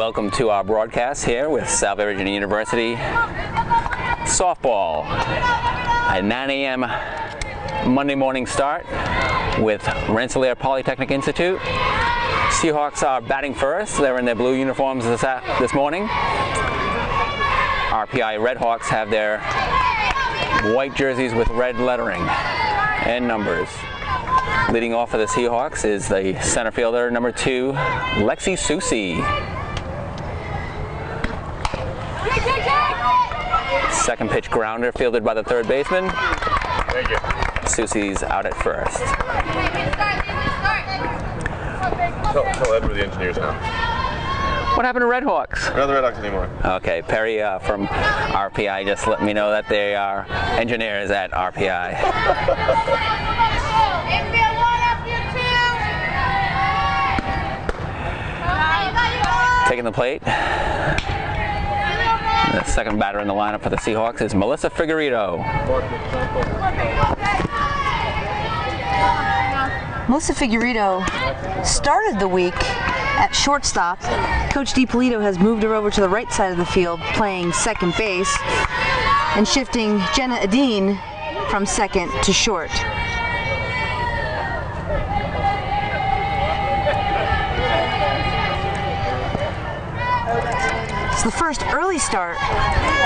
Welcome to our broadcast here with Salve, Regina University softball. At 9 a.m. Monday morning start with Rensselaer Polytechnic Institute. Seahawks are batting first. They're in their blue uniforms this morning. RPI Redhawks have their white jerseys with red lettering and numbers. Leading off for the Seahawks is the center fielder, number 2, Lexi Susi. Second pitch grounder fielded by the third baseman. Thank you. Susi's out at first. Tell Edward the engineers now. What happened to Redhawks? We're not the Redhawks anymore. Okay, Perry from RPI just let me know that they are engineers at RPI. Taking the plate. The second batter in the lineup for the Seahawks is Melissa Figueredo. Melissa Figueredo started the week at shortstop. Coach DiPolito has moved her over to the right side of the field, playing second base, and shifting Jenna Adine from second to short. It's the first early start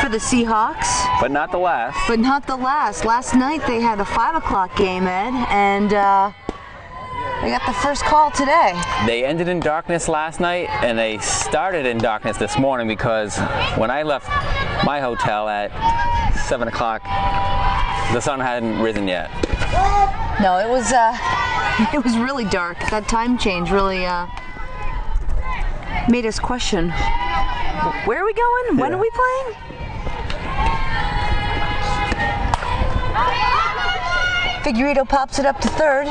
for the Seahawks. But not the last. But not the last. Last night they had a 5 o'clock game, Ed, and they got the first call today. They ended in darkness last night, and they started in darkness this morning because when I left my hotel at 7 o'clock, the sun hadn't risen yet. No, it was really dark. That time change really made us question, where are we going? When are we playing? Figueredo pops it up to third.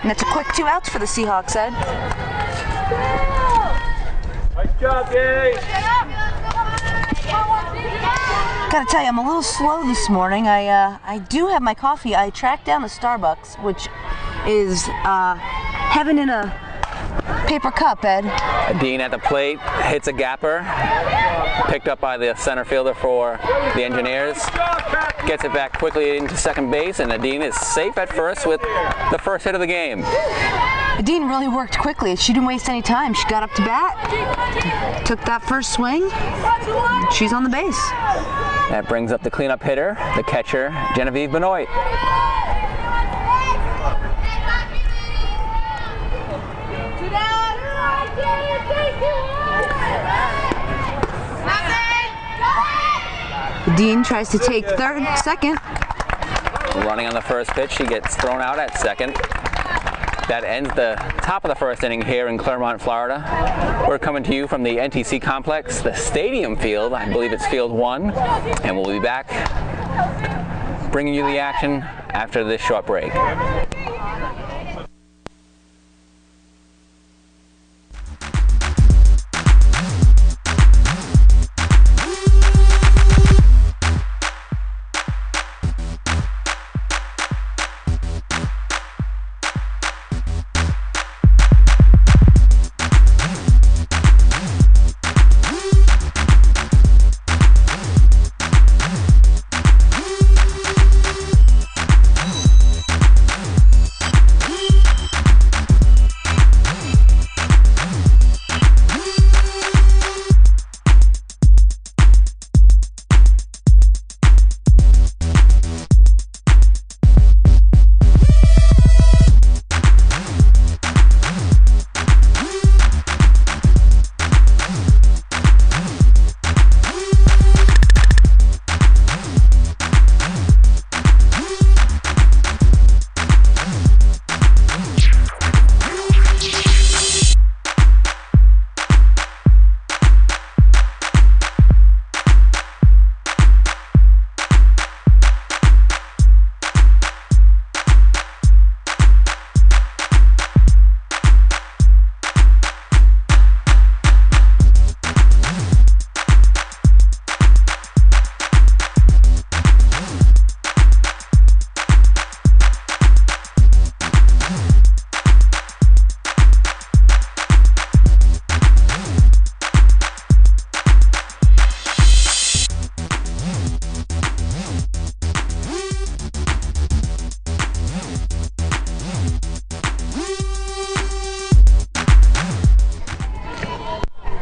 And that's a quick 2 outs for the Seahawks, Ed. Nice job, Gay. Gotta tell you, I'm a little slow this morning. I do have my coffee. I tracked down a Starbucks, which is heaven in a paper cup, Ed. Dean at the plate hits a gapper, picked up by the center fielder for the Engineers. Gets it back quickly into second base, and Adine is safe at first with the first hit of the game. Adine really worked quickly. She didn't waste any time. She got up to bat, took that first swing, and she's on the base. That brings up the cleanup hitter, the catcher, Genevieve Benoit. Dean tries to take second. Running on the first pitch, she gets thrown out at second. That ends the top of the first inning here in Claremont, Florida. We're coming to you from the NTC complex, the stadium field. I believe it's field 1, and we'll be back bringing you the action after this short break.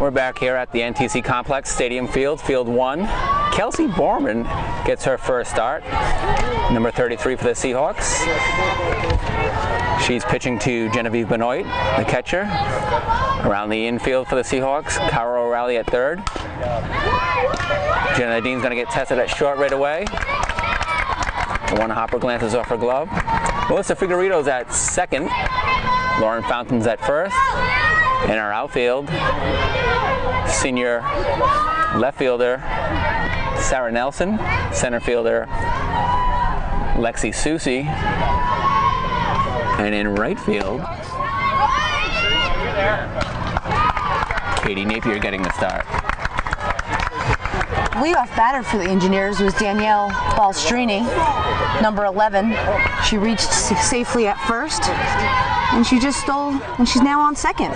We're back here at the NTC Complex Stadium Field, Field 1. Kelsey Borman gets her first start, number 33 for the Seahawks. She's pitching to Genevieve Benoit, the catcher. Around the infield for the Seahawks, Cara O'Reilly at third. Jenna Dean's going to get tested at short right away. One hopper glances off her glove. Melissa Figueredo's at second. Lauren Fountain's at first. In our outfield, senior left fielder Sarah Nelson, center fielder Lexi Susi, and in right field, Katie Napier getting the start. Leadoff batter for the Engineers was Danielle Balstrini, number 11. She reached safely at first, and she just stole, and she's now on second.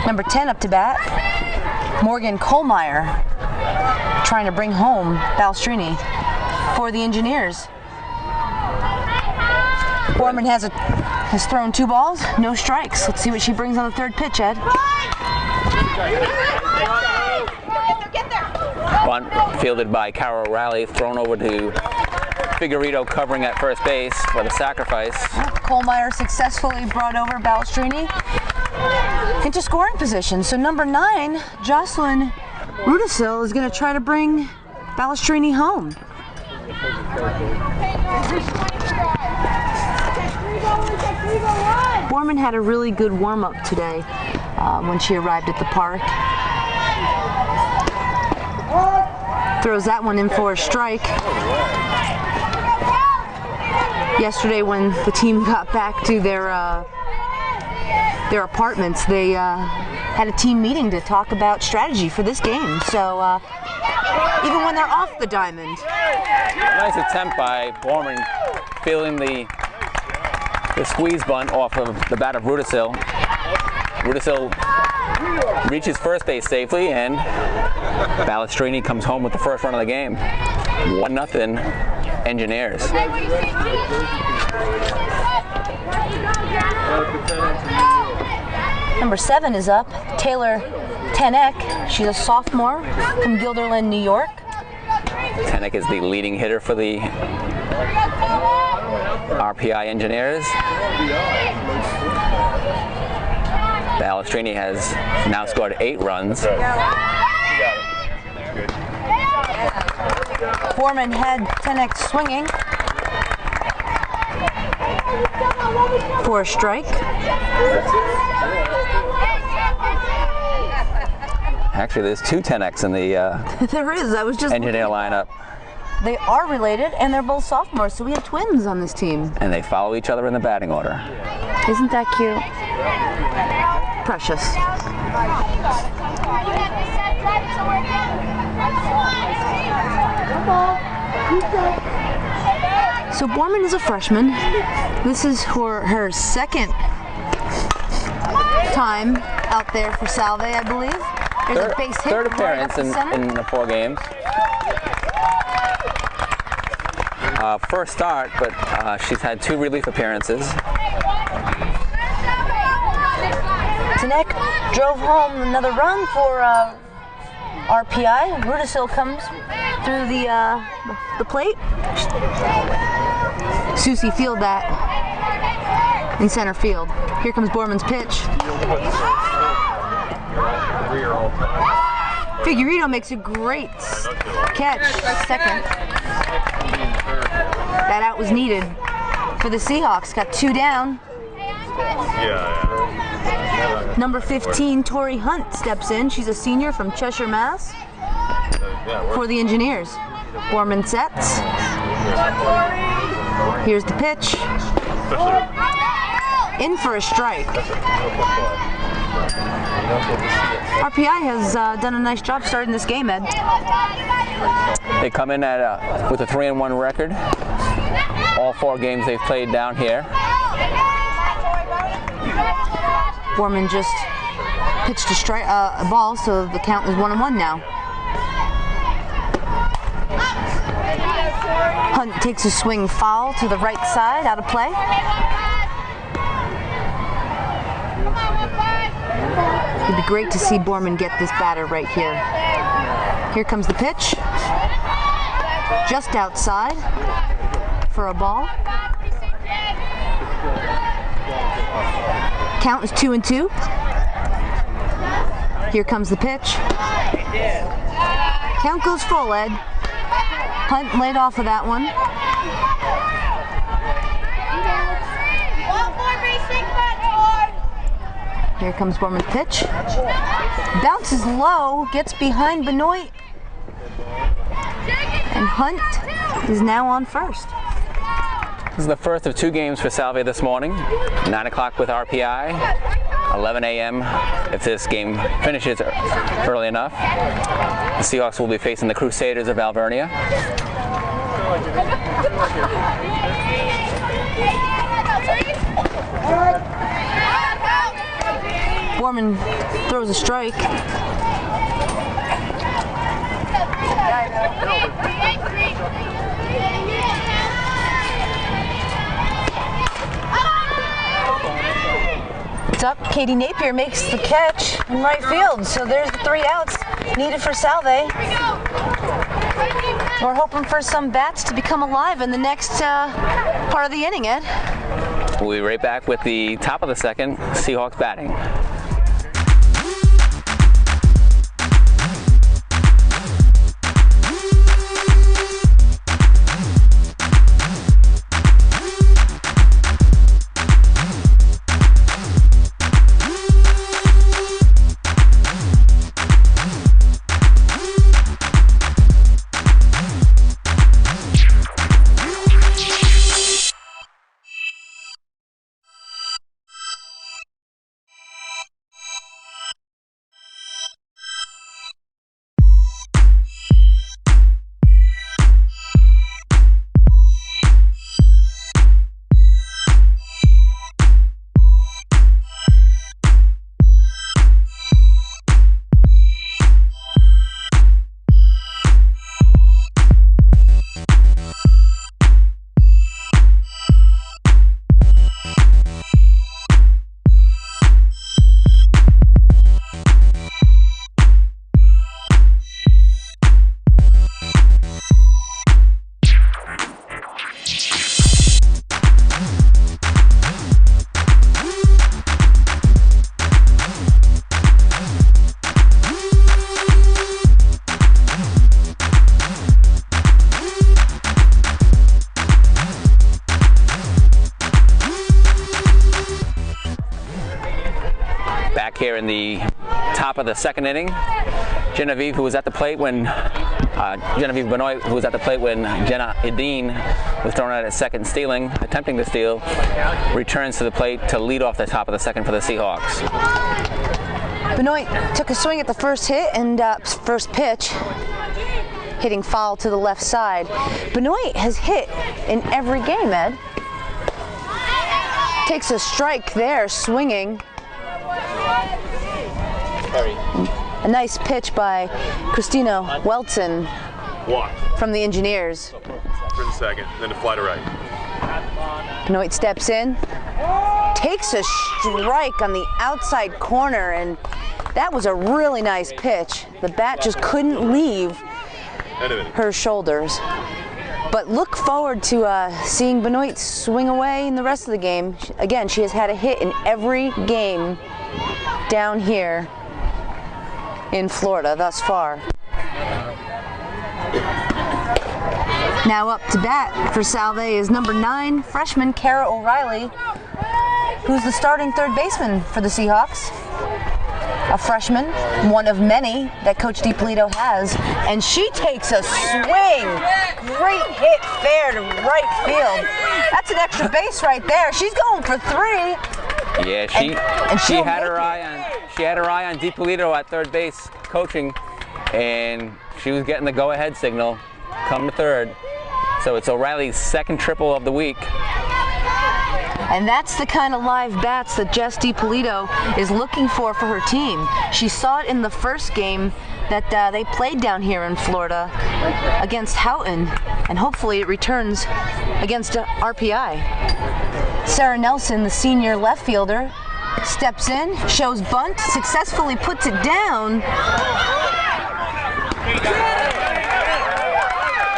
Number 10 up to bat, Morgan Kohlmeyer, trying to bring home Balstrini for the Engineers. Borman has thrown 2 balls, no strikes. Let's see what she brings on the third pitch, Ed. Bunt fielded by Cara O'Reilly, thrown over to Figueredo covering at first base for the sacrifice. Kohlmeyer successfully brought over Balstrini into scoring position. So number 9, Jocelyn Rudisil, is going to try to bring Balstrini home. Borman had a really good warm-up today when she arrived at the park. Throws that one in for a strike. Yesterday, when the team got back to their apartments, they had a team meeting to talk about strategy for this game. So even when they're off the diamond. Nice attempt by Borman, fielding the squeeze bunt off of the bat of Rudisil. Rudisil reaches first base safely, and Balstrini comes home with the first run of the game. 1-0 Engineers. Number 7 is up, Taylor Tenek. She's a sophomore from Guilderland, New York. Tenek is the leading hitter for the RPI Engineers. Balstrini has now scored 8 runs. Borman had Tenek swinging for a strike. Actually, there's 2 Teneks in the There is. I was just Engineer lineup. They are related, and they're both sophomores, so we have twins on this team. And they follow each other in the batting order. Isn't that cute? Precious. So Borman is a freshman. This is her second time out there for Salve, I believe. There's a base hit. Third appearance in the 4 games. First start, but she's had 2 relief appearances. Tenek drove home another run for RPI. Rudisil comes through the plate. Susie field that in center field. Here comes Borman's pitch. Figueredo makes a great catch, second. That out was needed for the Seahawks. Got 2 down. Number 15, Tori Hunt, steps in. She's a senior from Cheshire, Mass. For the Engineers. Borman sets. Here's the pitch. In for a strike. RPI has done a nice job starting this game, Ed. They come in with a 3-1 record. All 4 games they've played down here. Borman just pitched a ball, so the count is 1-1 now. Hunt takes a swing foul to the right side, out of play. It'd be great to see Borman get this batter right here. Here comes the pitch. Just outside for a ball. Count is 2-2. Here comes the pitch. Count goes full, Ed. Hunt laid off of that one. Here comes Borman's pitch. Bounces low, gets behind Benoit. And Hunt is now on first. This is the first of 2 games for Salve this morning. 9 o'clock with RPI, 11 a.m. if this game finishes early enough. The Seahawks will be facing the Crusaders of Alvernia. Borman throws a strike. It's up. Katie Napier makes the catch in right field. So there's the 3 outs needed for Salve. We're hoping for some bats to become alive in the next part of the inning, Ed. We'll be right back with the top of the second, Seahawks batting. Here in the top of the second inning, Genevieve, who was at the plate when Genevieve Benoit, who was at the plate when Jenna Edine was thrown out at second, attempting to steal, returns to the plate to lead off the top of the second for the Seahawks. Benoit took a swing at the first hit and first pitch, hitting foul to the left side. Benoit has hit in every game, Ed. Takes a strike there, swinging. A nice pitch by Christina Welton from the Engineers. For the second, then to fly to right. Benoit steps in, takes a strike on the outside corner, and that was a really nice pitch. The bat just couldn't leave her shoulders. But look forward to seeing Benoit swing away in the rest of the game. Again, she has had a hit in every game down here in Florida thus far. Now up to bat for Salve is number 9, freshman Kara O'Reilly, who's the starting third baseman for the Seahawks. A freshman, one of many that Coach DiPolito has, and she takes a swing. Great hit fair to right field. That's an extra base right there. She's going for 3. Yeah, she had her eye on DiPolito at third base coaching, and she was getting the go-ahead signal come to third. So it's O'Reilly's second triple of the week. And that's the kind of live bats that Jess DiPolito is looking for her team. She saw it in the first game that they played down here in Florida against Houghton, and hopefully it returns against RPI. Sarah Nelson, the senior left fielder, steps in, shows bunt, successfully puts it down.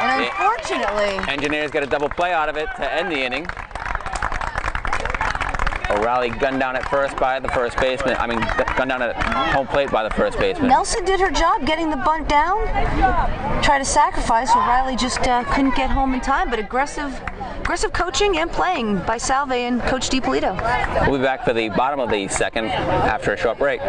And unfortunately, Engineers get a double play out of it to end the inning. O'Reilly gunned down at first by the first baseman. I mean, gunned down at home plate by the first baseman. Nelson did her job getting the bunt down. Tried to sacrifice. O'Reilly just couldn't get home in time, but aggressive coaching and playing by Salve and Coach DiPolito. We'll be back for the bottom of the second after a short break.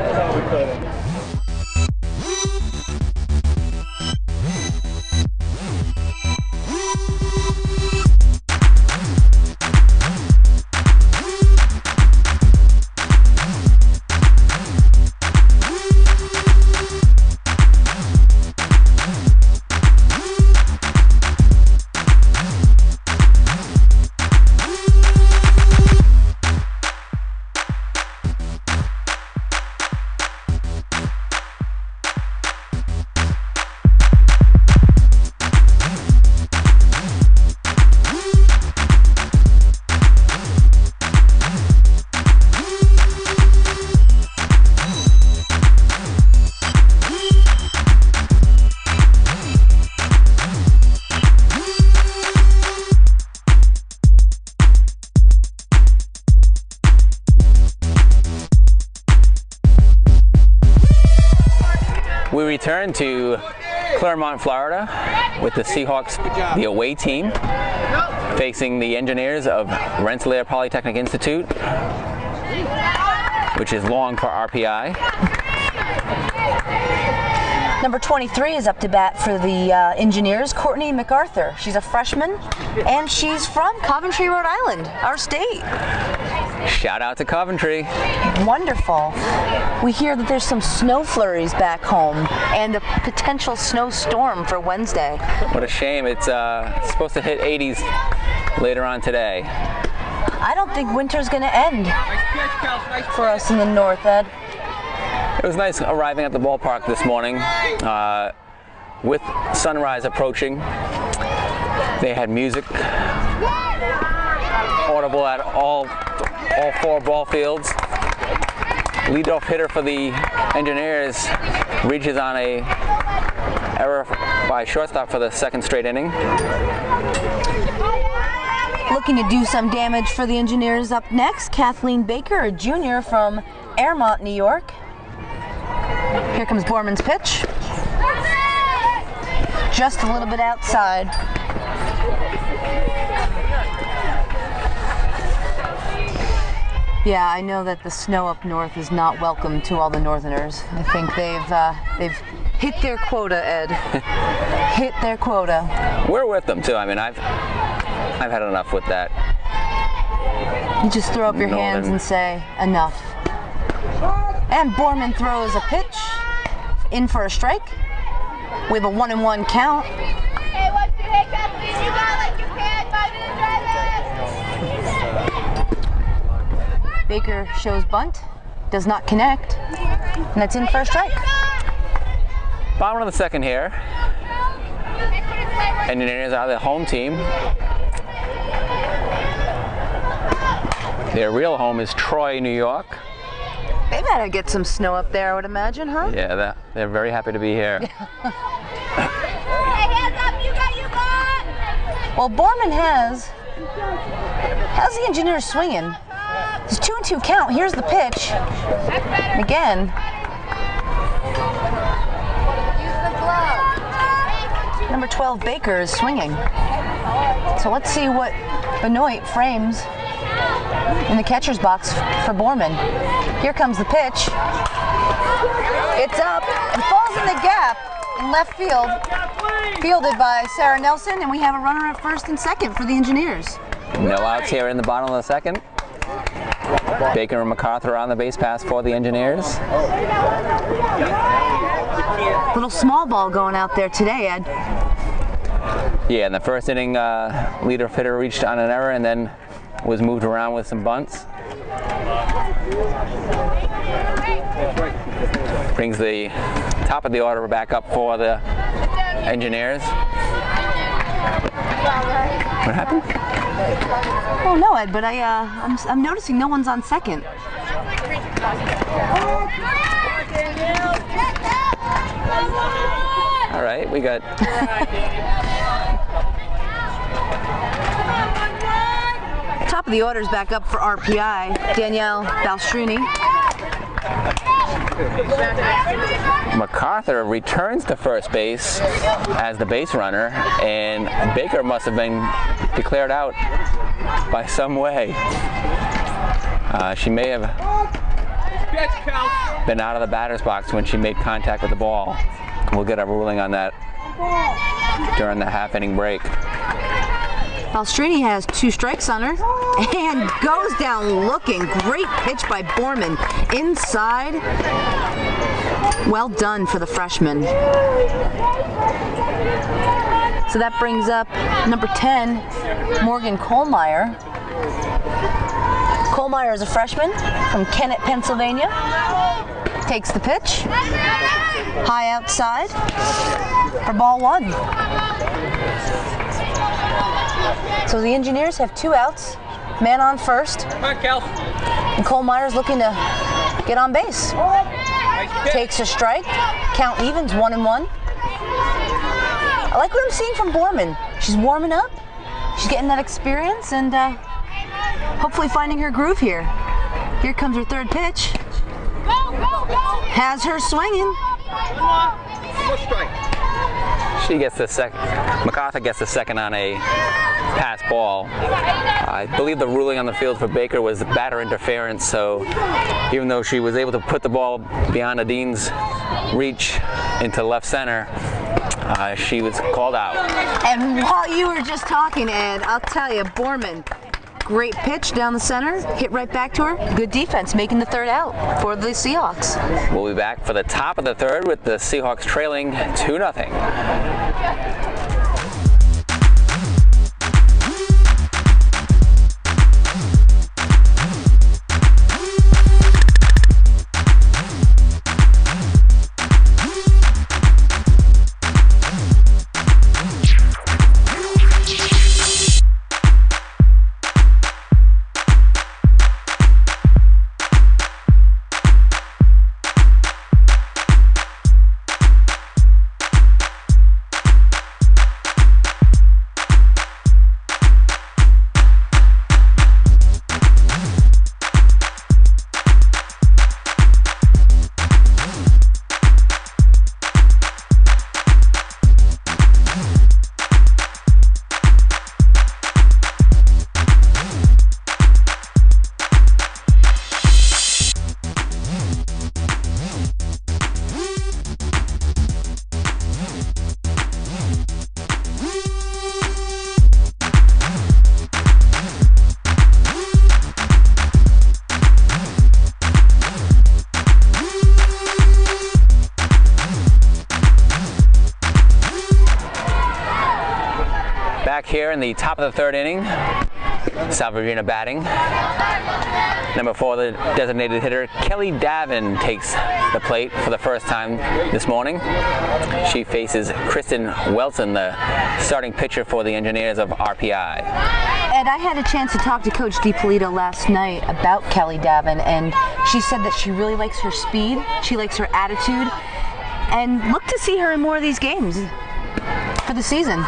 We return to Clermont, Florida with the Seahawks, the away team, facing the Engineers of Rensselaer Polytechnic Institute, which is long for RPI. Number 23 is up to bat for the Engineers, Courtney MacArthur. She's a freshman, and she's from Coventry, Rhode Island, our state. Shout out to Coventry. Wonderful. We hear that there's some snow flurries back home and a potential snowstorm for Wednesday. What a shame. It's supposed to hit 80s later on today. I don't think winter's going to end for us in the north, Ed. It was nice arriving at the ballpark this morning with sunrise approaching. They had music audible at all four ball fields. Leadoff hitter for the Engineers reaches on a error by shortstop for the second straight inning. Looking to do some damage for the Engineers up next, Kathleen Baker, a junior from Airmont, New York. Here comes Borman's pitch. Just a little bit outside. Yeah, I know that the snow up north is not welcome to all the Northerners. I think they've hit their quota, Ed. Hit their quota. We're with them too. I mean, I've had enough with that. You just throw up your hands and say enough. And Borman throws a pitch in for a strike. We have a 1-1 count. Hey, what's your hiccup? You got like you can. 5 minutes drive. Baker shows bunt, does not connect, and that's in for a strike. Bottom of the second here. Engineers are the home team. Their real home is Troy, New York. They better get some snow up there, I would imagine, huh? Yeah, they're very happy to be here. Hey, hands up, you got. Well, Borman has the Engineers swinging. It's 2-2 count. Here's the pitch. And again. Number 12 Baker is swinging. So let's see what Benoit frames in the catcher's box for Borman. Here comes the pitch. It's up and falls in the gap in left field. Fielded by Sarah Nelson, and we have a runner at first and second for the Engineers. No outs here in the bottom of the second. Baker and MacArthur on the base pass for the Engineers. Little small ball going out there today, Ed. Yeah, in the first inning, leader hitter reached on an error and then was moved around with some bunts. Brings the top of the order back up for the Engineers. What happened? Oh no, Ed, but I'm noticing no one's on second. All right, we got Top of the order's back up for RPI. Danielle Balstrini. MacArthur returns to first base as the base runner, and Baker must have been declared out by some way. She may have been out of the batter's box when she made contact with the ball. We'll get a ruling on that during the half-inning break. Balstrini has 2 strikes on her and goes down looking. Great pitch by Borman. Inside. Well done for the freshman. So that brings up number 10, Morgan Kohlmeyer. Kohlmeyer is a freshman from Kennett, Pennsylvania. Takes the pitch. High outside for ball 1. So the Engineers have 2 outs, man on first, and Kohlmeyer's looking to get on base. Takes a strike, count evens 1-1. I like what I'm seeing from Borman. She's warming up, she's getting that experience, and hopefully finding her groove here. Here comes her 3rd pitch. Has her swinging. She gets the second. MacArthur gets the second on a pass ball. I believe the ruling on the field for Baker was batter interference, so even though she was able to put the ball beyond Adine's reach into left center, she was called out. And while you were just talking, Ed, I'll tell you, Borman, great pitch down the center, hit right back to her. Good defense, making the 3rd out for the Seahawks. We'll be back for the top of the 3rd with the Seahawks trailing 2-0. Back here in the top of the 3rd inning, Salve Regina batting. Number 4, the designated hitter, Kelly Davin, takes the plate for the first time this morning. She faces Kristen Welton, the starting pitcher for the Engineers of RPI. Ed, I had a chance to talk to Coach DiPolito last night about Kelly Davin, and she said that she really likes her speed, she likes her attitude, and look to see her in more of these games for the season.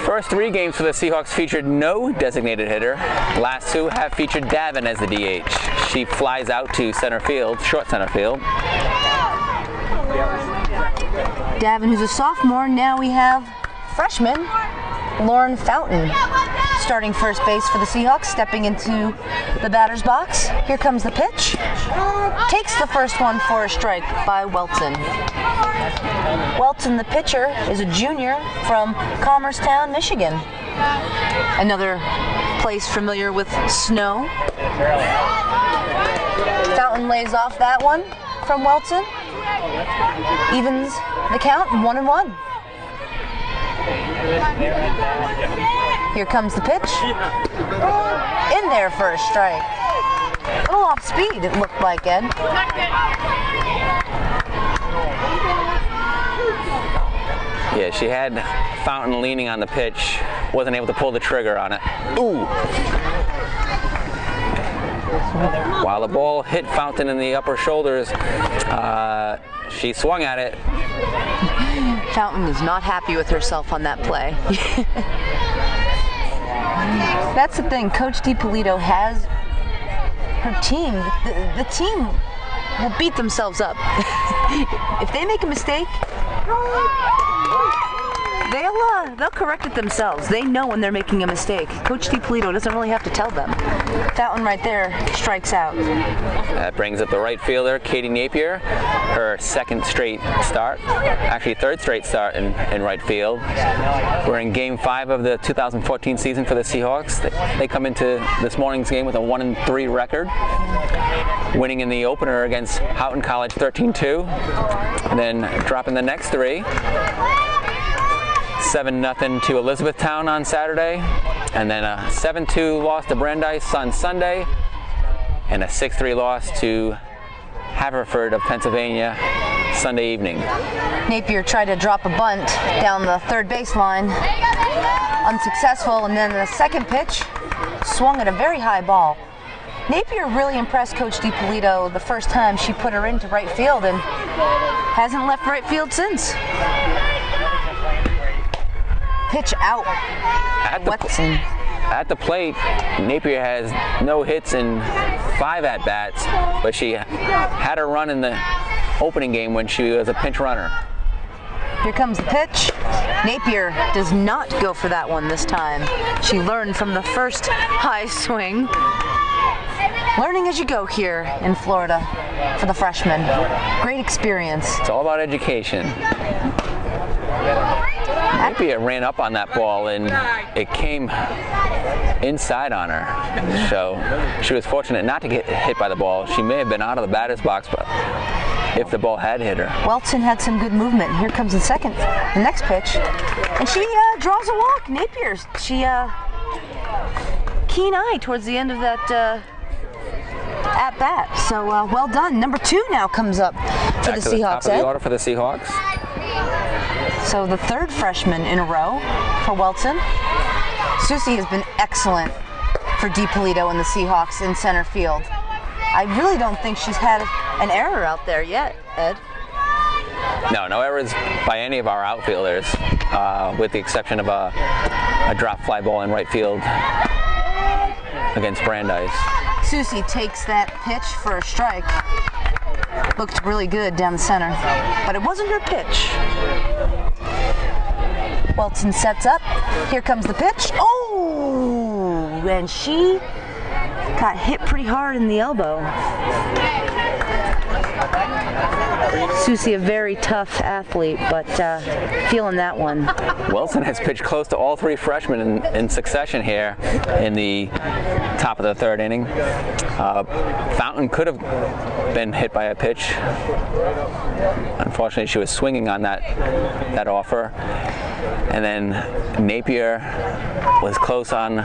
First 3 games for the Seahawks featured no designated hitter. Last 2 have featured Davin as the DH. She flies out to center field, short center field. Davin, who's a sophomore, now we have freshman Lauren Fountain starting first base for the Seahawks, stepping into the batter's box. Here comes the pitch. Takes the first one for a strike by Welton. Welton, the pitcher, is a junior from Commercetown, Michigan. Another place familiar with snow. Fountain lays off that one from Welton. Evens the count, 1-1. Here comes the pitch. In there for a strike. A little off speed, it looked like, Ed. Yeah, she had Fountain leaning on the pitch, wasn't able to pull the trigger on it. Ooh! While the ball hit Fountain in the upper shoulders, she swung at it. Fountain is not happy with herself on that play. That's the thing. Coach DiPolito has her team. The team will beat themselves up. If they make a mistake, they'll correct it themselves. They know when they're making a mistake. Coach DiPolito doesn't really have to tell them. Fountain right there strikes out. That brings up the right fielder, Katie Napier, her second straight start, actually third straight start in right field. We're in Game 5 of the 2014 season for the Seahawks. They come into this morning's game with a 1-3 record, winning in the opener against Houghton College 13-2, and then dropping the next three. 7-0 to Elizabethtown on Saturday, and then a 7-2 loss to Brandeis on Sunday, and a 6-3 loss to Haverford of Pennsylvania Sunday evening. Napier tried to drop a bunt down the third baseline, unsuccessful, and then the second pitch swung at a very high ball. Napier really impressed Coach DiPolito the first time she put her into right field and hasn't left right field since. Pitch out. Watson. At the plate, Napier has no hits in 5 at-bats, but she had a run in the opening game when she was a pinch runner. Here comes the pitch. Napier does not go for that one this time. She learned from the first high swing. Learning as you go here in Florida for the freshmen. Great experience. It's all about education. Napier ran up on that ball and it came inside on her. So she was fortunate not to get hit by the ball. She may have been out of the batter's box, but if the ball had hit her. Welton had some good movement. Here comes the next pitch. And she draws a walk. Napier, she keen eye towards the end of that at bat. So well done. Number 2 now comes up for the Seahawks. Top of the order for the Seahawks. So the third freshman in a row for Welton. Susie has been excellent for DiPolito and the Seahawks in center field. I really don't think she's had an error out there yet, Ed. No errors by any of our outfielders, with the exception of a drop fly ball in right field against Brandeis. Susie takes that pitch for a strike. Looked really good down the center, but it wasn't her pitch. Welton sets up. Here comes the pitch. Oh, and she got hit pretty hard in the elbow. Susie, a very tough athlete, but feeling that one. Wilson has pitched close to all 3 freshmen in succession here in the top of the 3rd inning. Fountain could have been hit by a pitch. Unfortunately, she was swinging on that offer. And then Napier was close on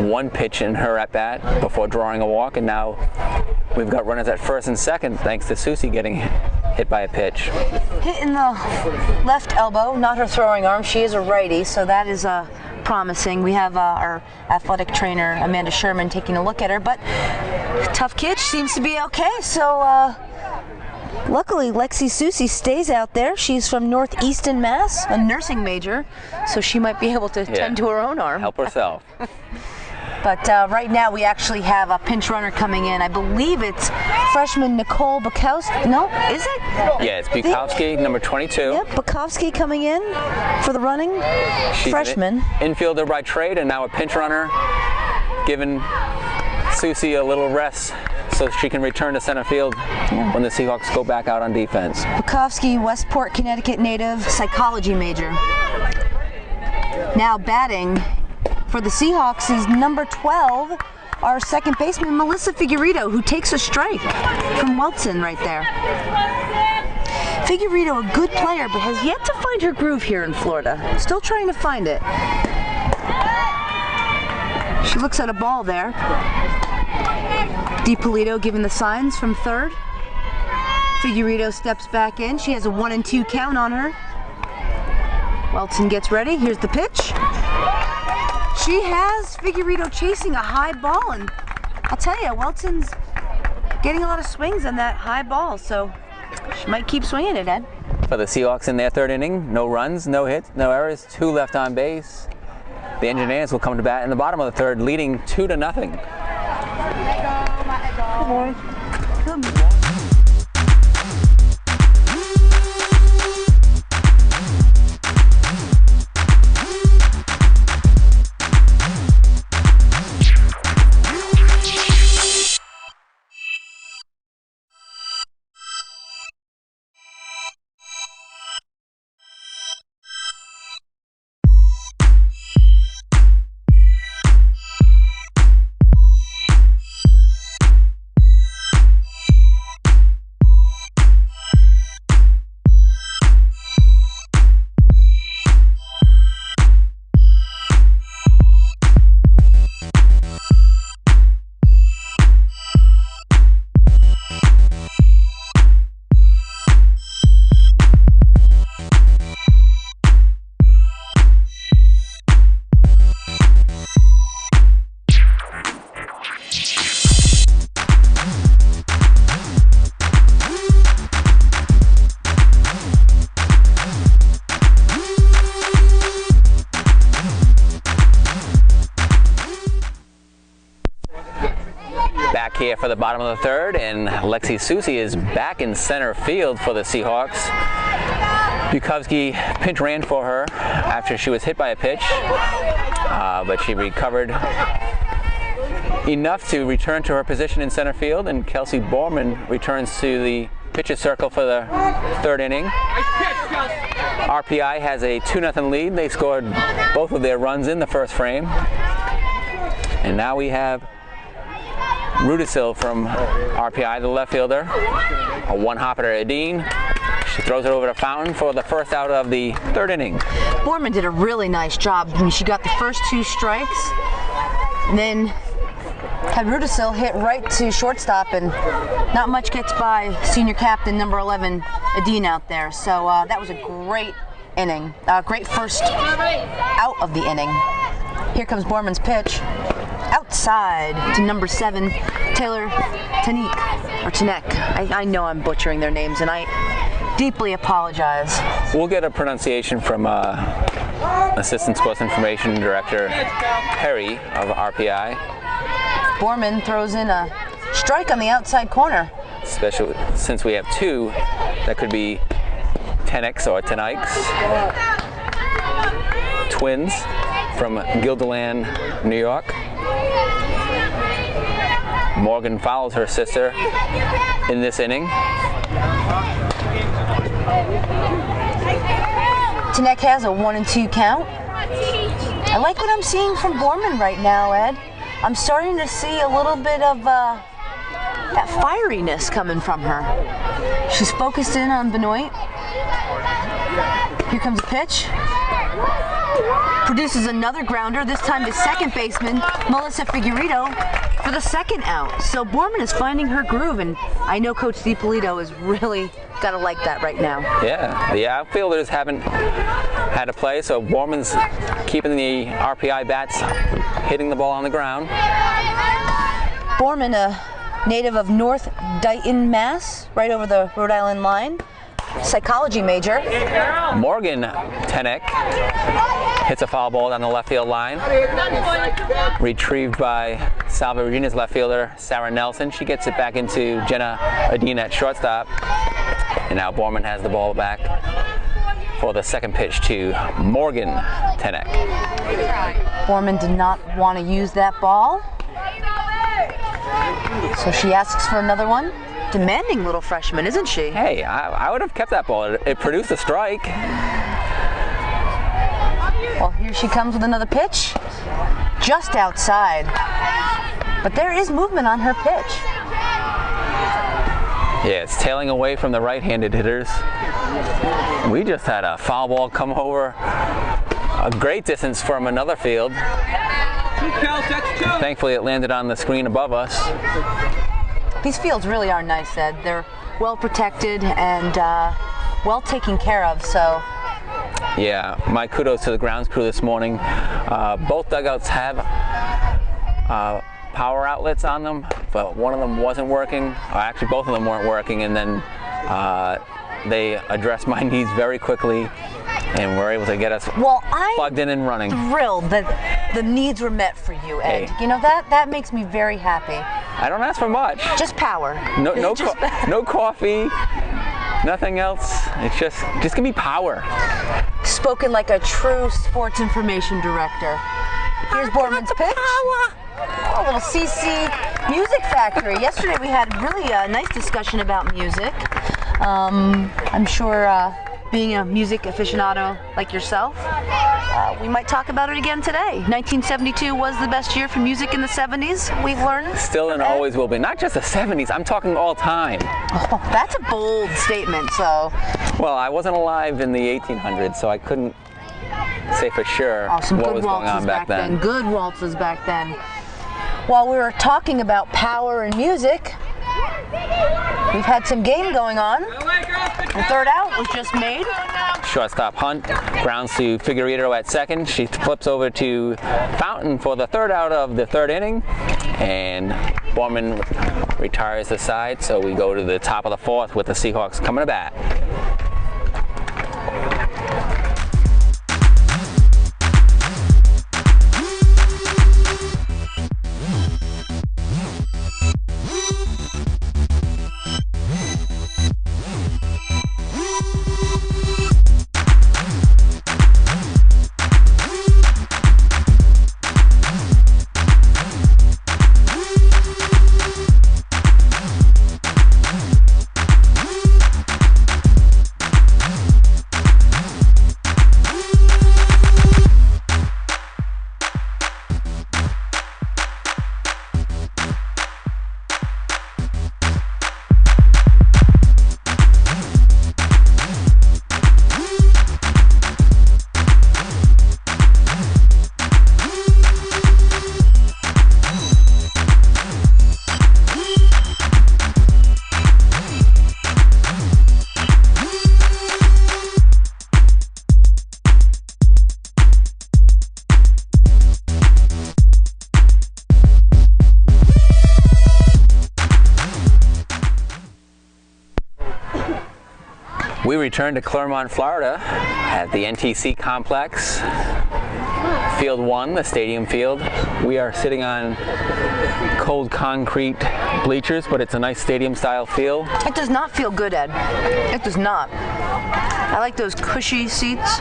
1 pitch in her at-bat before drawing a walk, and now we've got runners at first and second thanks to Susie getting hit by a pitch. Hit in the left elbow, not her throwing arm. She is a righty, so that is promising. We have our athletic trainer, Amanda Sherman, taking a look at her, but tough catch, seems to be okay. So luckily, Lexi Susie stays out there. She's from Northeastern Mass, a nursing major, so she might be able to tend to her own arm. Help herself. But right now we actually have a pinch runner coming in. I believe it's freshman Nicole Bukowski. No, is it? Yeah, it's Bukowski, number 22. Yep, Bukowski coming in for the running. She's freshman. An infielder by trade and now a pinch runner, giving Susie a little rest so she can return to center field when the Seahawks go back out on defense. Bukowski, Westport, Connecticut native, psychology major. Now batting for the Seahawks is number 12, our second baseman, Melissa Figueredo, who takes a strike from Welton right there. Figueredo, a good player, but has yet to find her groove here in Florida. Still trying to find it. She looks at a ball there. DiPolito giving the signs from third. Figueredo steps back in. She has a 1-2 count on her. Welton gets ready. Here's the pitch. She has Figueredo chasing a high ball and I'll tell you, Welton's getting a lot of swings on that high ball, so she might keep swinging it, Ed. For the Seahawks in their third inning, no runs, no hits, no errors, 2 left on base. The Engineers will come to bat in the bottom of the third, leading 2-0. Good boy. Good boy. Back here for the bottom of the third, and Lexi Susie is back in center field for the Seahawks. Bukowski pinch ran for her after she was hit by a pitch, but she recovered enough to return to her position in center field, and Kelsey Borman returns to the pitcher's circle for the third inning. RPI has a 2-0 lead. They scored both of their runs in the first frame. And now we have Rudisil from RPI, the left fielder. A one-hopper to Adine. She throws it over to Fountain for the first out of the third inning. Borman did a really nice job. I mean, she got the first 2 strikes, and then had Rudisil hit right to shortstop, and not much gets by senior captain number 11, Adine, out there. So that was a great inning, great first out of the inning. Here comes Borman's pitch. Outside to number 7, Taylor Tanek. I know I'm butchering their names, and I deeply apologize. We'll get a pronunciation from Assistant Sports Information Director Perry of RPI. Borman throws in a strike on the outside corner. Especially since we have 2 that could be Tenix or Tenikes. Twins from Guilderland, New York. Morgan follows her sister in this inning. Tanek has a 1-2 count. I like what I'm seeing from Borman right now, Ed. I'm starting to see a little bit of that fieriness coming from her. She's focused in on Benoit. Here comes a pitch. Produces another grounder, this time to second baseman Melissa Figueredo for the second out. So Borman is finding her groove, and I know Coach DiPolito is really got to like that right now. Yeah, the outfielders haven't had a play, so Borman's keeping the RPI bats hitting the ball on the ground. Borman, a native of North Dayton, Mass, right over the Rhode Island line. Psychology major. Morgan Tenek hits a foul ball down the left field line. Retrieved by Salve Regina's left fielder, Sarah Nelson. She gets it back into Jenna Adine at shortstop. And now Borman has the ball back for the second pitch to Morgan Tenek. Borman did not want to use that ball, so she asks for another one. Demanding little freshman, isn't she? Hey, I would have kept that ball. It produced a strike. Well, here she comes with another pitch. Just outside. But there is movement on her pitch. Yeah, it's tailing away from the right-handed hitters. We just had a foul ball come over a great distance from another field. Thankfully, it landed on the screen above us. These fields really are nice, Ed. They're well protected and well taken care of, so. Yeah, my kudos to the grounds crew this morning. Both dugouts have power outlets on them, but one of them wasn't working. Actually, both of them weren't working, and then they addressed my needs very quickly and were able to get us plugged in and running. Thrilled that the needs were met for you, Ed. Hey. You know, that makes me very happy. I don't ask for much. Just power. No no coffee, nothing else. It's just give me power. Spoken like a true sports information director. Here's Borman's pitch. A little CC Music Factory. Yesterday we had really a nice discussion about music. I'm sure being a music aficionado like yourself, we might talk about it again today. 1972 was the best year for music in the 70s, we've learned. Still and always will be. Not just the 70s, I'm talking all time. Oh, that's a bold statement, so. Well, I wasn't alive in the 1800s, so I couldn't say for sure what was going on back then. Good waltzes back then. While we were talking about power and music, we've had some game going on. The third out was just made. Shortstop Hunt grounds to Figueredo at second. She flips over to Fountain for the third out of the third inning, and Borman retires the side, so we go to the top of the fourth with the Seahawks coming to bat. We return to Clermont, Florida at the NTC complex. Field 1, the stadium field. We are sitting on cold concrete bleachers, but it's a nice stadium style feel. It does not feel good, Ed. It does not. I like those cushy seats.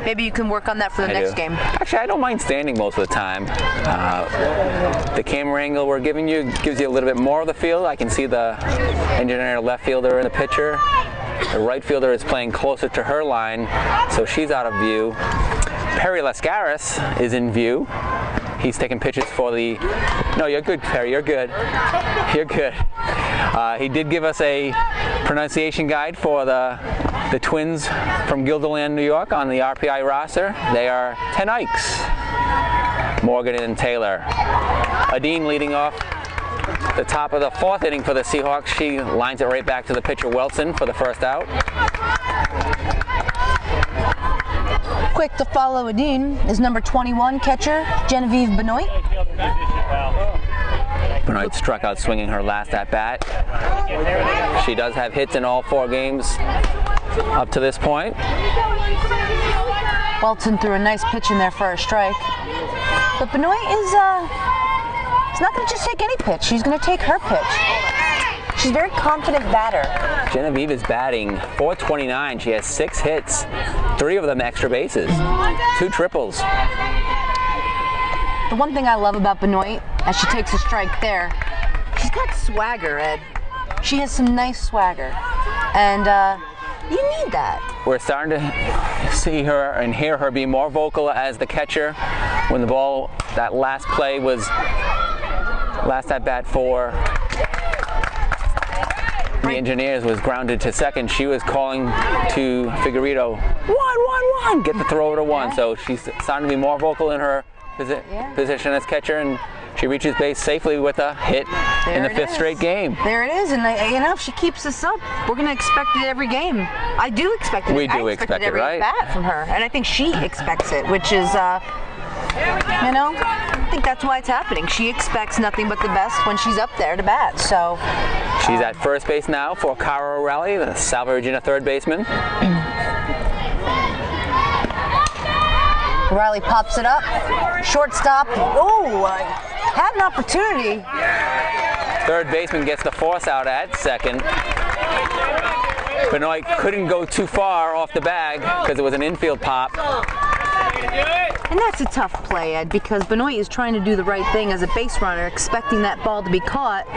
Maybe you can work on that for the next game. Actually, I don't mind standing most of the time. The camera angle we're giving you gives you a little bit more of the field. I can see the engineer left fielder in the picture. The right fielder is playing closer to her line, so she's out of view. Perry Lascaris is in view. He's taking pitches for the... No, you're good, Perry. You're good. You're good. He did give us a pronunciation guide for the twins from Guilderland, New York on the RPI roster. They are Tenikes, Morgan and Taylor. Adine leading off the top of the fourth inning for the Seahawks. She lines it right back to the pitcher Wilson for the first out. Quick to follow Adine is number 21 catcher Genevieve Benoit. Benoit struck out swinging her last at bat. She does have hits in all 4 games up to this point. Wilson threw a nice pitch in there for a strike. But Benoit is not going to just take any pitch. She's going to take her pitch. She's a very confident batter. Genevieve is batting .429. She has 6 hits, 3 of them extra bases, 2 triples. The one thing I love about Benoit, as she takes a strike there, she's got swagger, Ed. She has some nice swagger, and you need that. We're starting to see her and hear her be more vocal as the catcher. When the ball, that last play was last at bat for the Engineers was grounded to second, she was calling to Figueredo, 1, get the throw over to 1. So she's starting to be more vocal in her position as catcher, and she reaches base safely with a hit in the 5th straight game. There it is, and if she keeps this up, we're going to expect it every game. I do expect it. We do expect it, every right? bat from her, and I think she expects it, which is, think that's why it's happening. She expects nothing but the best when she's up there to bat. So she's at first base now for Cara O'Reilly, the Salve, Regina third baseman. O'Reilly pops it up. Shortstop. Oh, had an opportunity. Third baseman gets the force out at second. Benoit couldn't go too far off the bag because it was an infield pop. And that's a tough play, Ed, because Benoit is trying to do the right thing as a base runner, expecting that ball to be caught.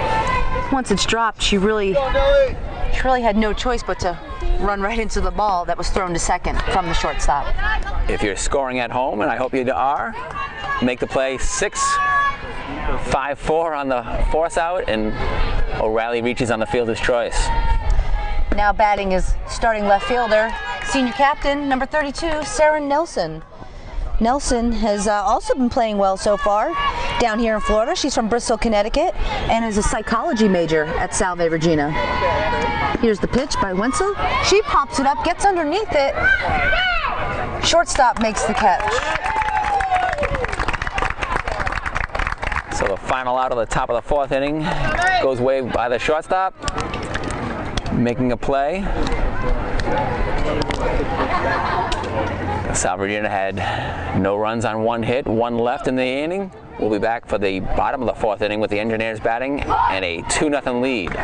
Once it's dropped, she really had no choice but to run right into the ball that was thrown to second from the shortstop. If you're scoring at home, and I hope you are, make the play 6-5-4 on the force out, and O'Reilly reaches on the fielder's choice. Now batting is starting left fielder, senior captain, number 32, Sarah Nelson. Nelson has also been playing well so far down here in Florida. She's from Bristol, Connecticut, and is a psychology major at Salve, Regina. Here's the pitch by Wenzel. She pops it up, gets underneath it. Shortstop makes the catch. So the final out of the top of the fourth inning goes away by the shortstop, making a play. Salve Regina had no runs on one hit, one left in the inning. We'll be back for the bottom of the fourth inning with the Engineers batting and a 2-0 lead.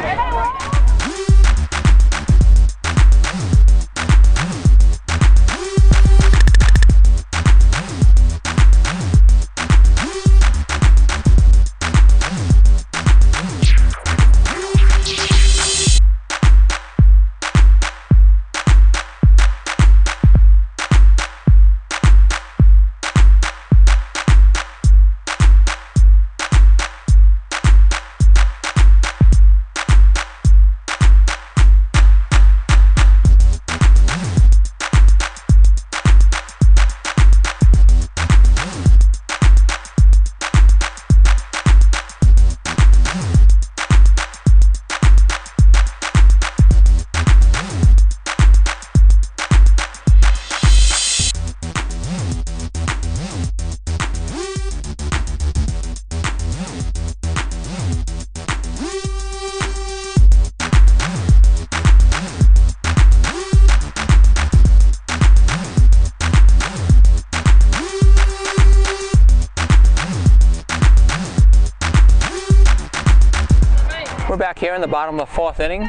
We're back here in the bottom of the fourth inning.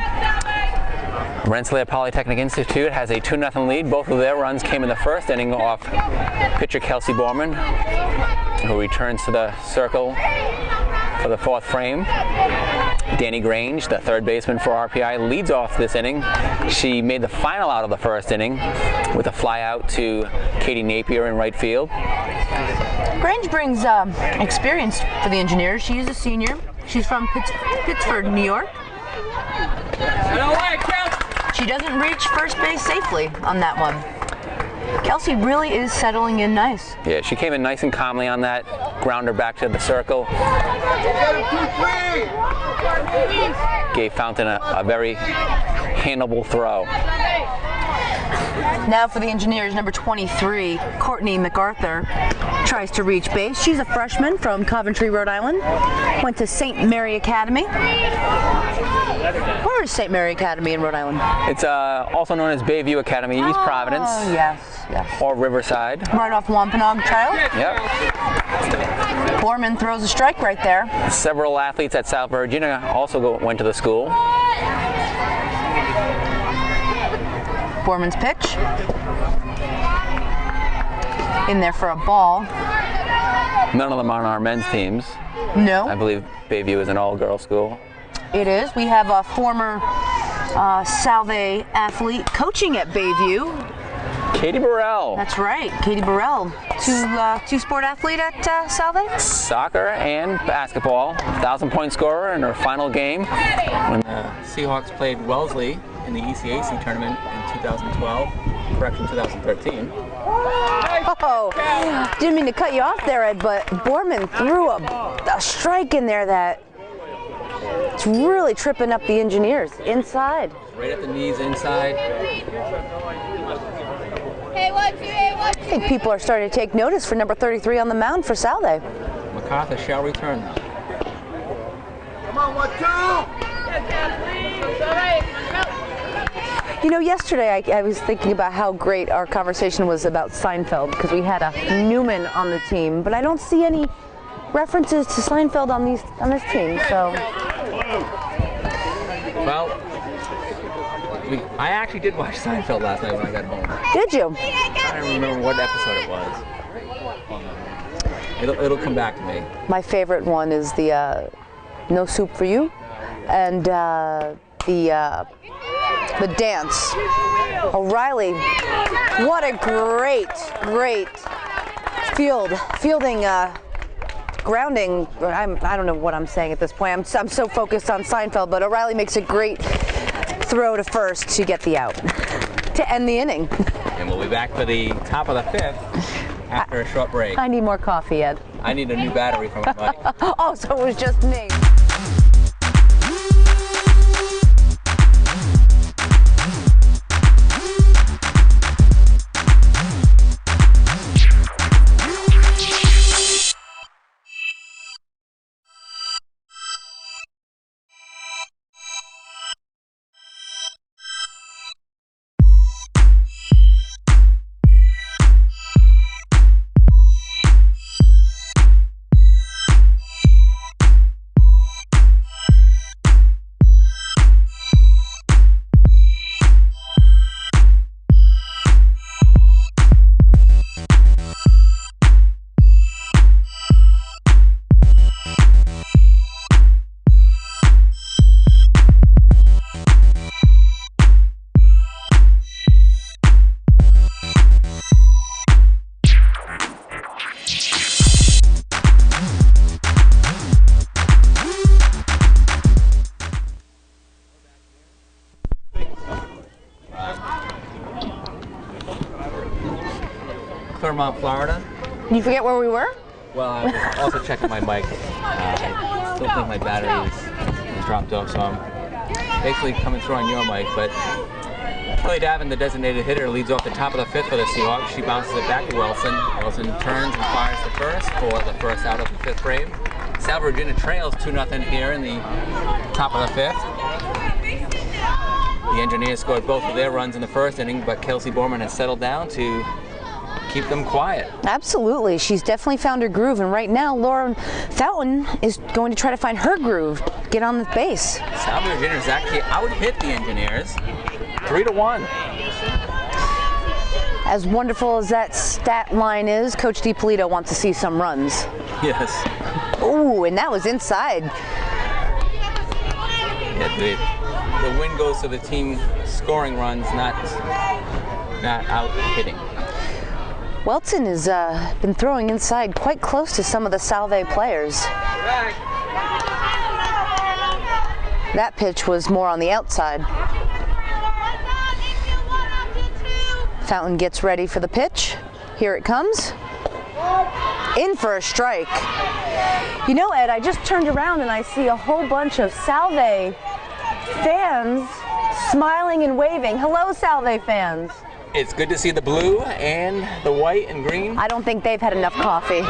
Rensselaer Polytechnic Institute has a 2-0 lead. Both of their runs came in the first inning off pitcher Kelsey Borman, who returns to the circle for the fourth frame. Danny Grange, the third baseman for RPI, leads off this inning. She made the final out of the first inning with a fly out to Katie Napier in right field. Grange brings experience for the Engineers. She is a senior. She's from Pittsford, New York. She doesn't reach first base safely on that one. Kelsey really is settling in nice. Yeah, she came in nice and calmly on that, grounder back to the circle. Gave Fountain a very handleable throw. Now for the Engineers, number 23, Courtney MacArthur tries to reach base. She's a freshman from Coventry, Rhode Island. Went to St. Mary Academy. Where is St. Mary Academy in Rhode Island? It's also known as Bayview Academy, East Providence. Oh, yes. Or Riverside. Right off Wampanoag Trail. Yep. Borman throws a strike right there. Several athletes at Salve, Regina also went to the school. Borman's pitch. In there for a ball. None of them on our men's teams. No. I believe Bayview is an all-girl school. It is. We have a former Salve athlete coaching at Bayview. Katie Burrell. That's right, Katie Burrell. Two-sport athlete at Salve? Soccer and basketball. 1,000-point scorer in her final game. When the Seahawks played Wellesley in the ECAC tournament in 2012, correction, 2013. Oh, didn't mean to cut you off there, Ed, but Borman threw a strike in there that it's really tripping up the Engineers inside. Right at the knees inside. I think people are starting to take notice for number 33 on the mound for Salve. MacArthur shall return them. Come on, 1-2. You know, yesterday I was thinking about how great our conversation was about Seinfeld because we had a Newman on the team, but I don't see any references to Seinfeld on this team. So, Well, I actually did watch Seinfeld last night when I got home. did you? I don't remember what episode it was. It'll come back to me. My favorite one is the No Soup for You, and the dance. O'Reilly, what a great fielding, grounding. I don't know what I'm saying at this point. I'm so focused on Seinfeld, but O'Reilly makes a great throw to first to get the out to end the inning. And we'll be back for the top of the 5th after a short break. I need more coffee, Ed. I need a new battery from my bike. Oh, so it was just me. Claremont, Florida. You forget where we were? Well, I was also checking my mic. I still think my battery is dropped off, so I'm basically coming through on your mic. But Kelly Davin, the designated hitter, leads off the top of the 5th for the Seahawks. She bounces it back to Wilson. Wilson turns and fires the first for the first out of the 5th frame. Salve, Regina trails 2-0 here in the top of the 5th. The Engineers scored both of their runs in the first inning, but Kelsey Borman has settled down to keep them quiet. Absolutely. She's definitely found her groove, and right now Lauren Fountain is going to try to find her groove, get on the base. Salve, Regina has actually out-hit the Engineers 3-1. As wonderful as that stat line is, Coach DiPolito wants to see some runs. Yes. Ooh, and that was inside. Yeah, the win goes to the team scoring runs, not out hitting. Welton has been throwing inside quite close to some of the Salve players. That pitch was more on the outside. Fountain gets ready for the pitch. Here it comes. In for a strike. You know, Ed, I just turned around and I see a whole bunch of Salve fans smiling and waving. Hello, Salve fans. It's good to see the blue and the white and green. I don't think they've had enough coffee.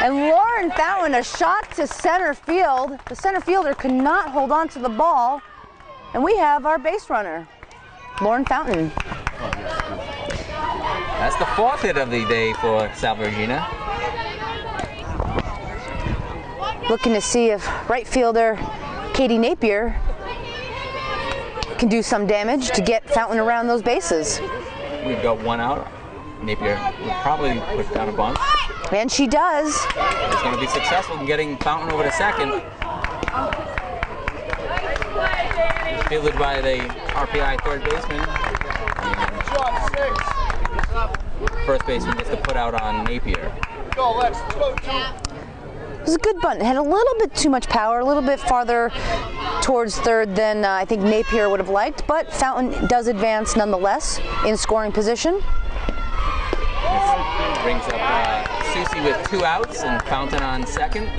And Lauren Fountain, a shot to center field. The center fielder could not hold on to the ball. And we have our base runner, Lauren Fountain. That's the 4th hit of the day for Salve, Regina. Looking to see if right fielder Katie Napier can do some damage to get Fountain around those bases. We've got one out. Napier would probably put down a bunt. And she does. It's going to be successful in getting Fountain over to second. Fielded by the RPI third baseman. First baseman gets to put out on Napier. It was a good bunt. It had a little bit too much power, a little bit farther towards third than I think Napier would have liked, but Fountain does advance nonetheless in scoring position. This brings up Susie with 2 outs and Fountain on second.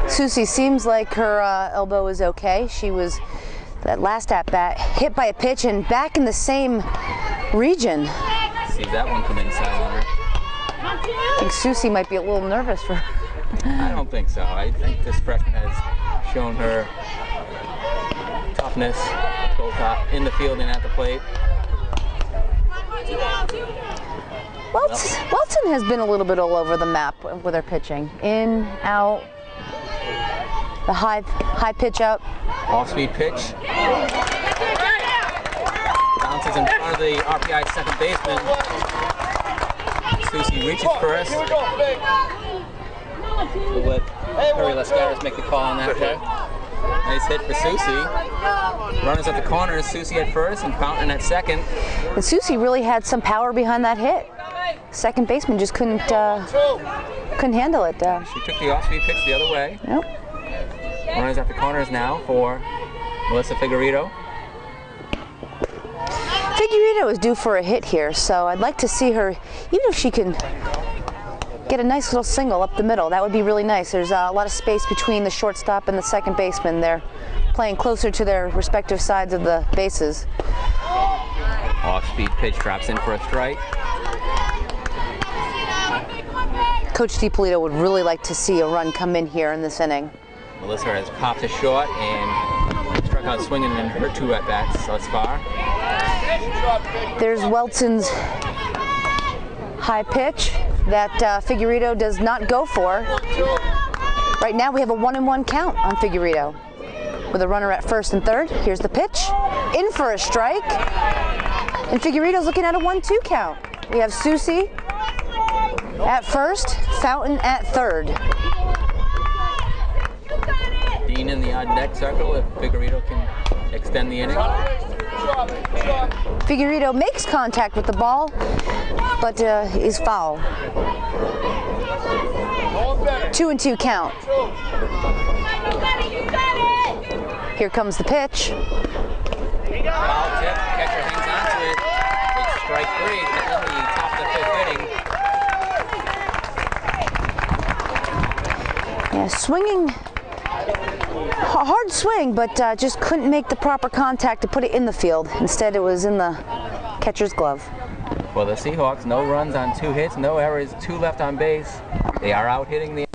Susie seems like her elbow is okay. She was, that last at bat, hit by a pitch and back in the same region. sees that one come inside on her. I think Susie might be a little nervous for. I don't think so. I think this freshman has shown her toughness, both in the field and at the plate. Welton has been a little bit all over the map with her pitching. In, out, the high pitch up. Off-speed pitch. Bounces in front of the RPI second baseman. Susie reaches first. We'll let Harry Lascaris make the call on that play. Nice hit for Susie. Runners at the corners, Susie at first and Fountain at second. And Susie really had some power behind that hit. Second baseman just couldn't handle it. She took the off-speed pitch the other way. Nope. Runners at the corners now for Melissa Figueredo. Figueredo is due for a hit here, so I'd like to see her, even if she can get a nice little single up the middle, that would be really nice. There's a lot of space between the shortstop and the second baseman. They're playing closer to their respective sides of the bases. Off-speed pitch drops in for a strike. Coach DiPolito would really like to see a run come in here in this inning. Melissa has popped a short and struck out swinging in her 2 at-bats thus far. There's Welton's high pitch that Figueredo does not go for. Right now we have a 1-1 count on Figueredo with a runner at first and third. Here's the pitch, in for a strike, and Figueredo's looking at a 1-2 count. We have Susie at first, Fountain at third. Dean in the odd deck circle if Figueredo can extend the inning. Figueredo makes contact with the ball, but is foul. 2-2 count. Here comes the pitch. Foul tip, catcher hangs onto it. It's strike 3 in the top of the 5th inning. Yeah, swinging, hard swing, but just couldn't make the proper contact to put it in the field. Instead, it was in the catcher's glove. For the Seahawks, no runs on 2 hits, no errors, 2 left on base. They are out hitting the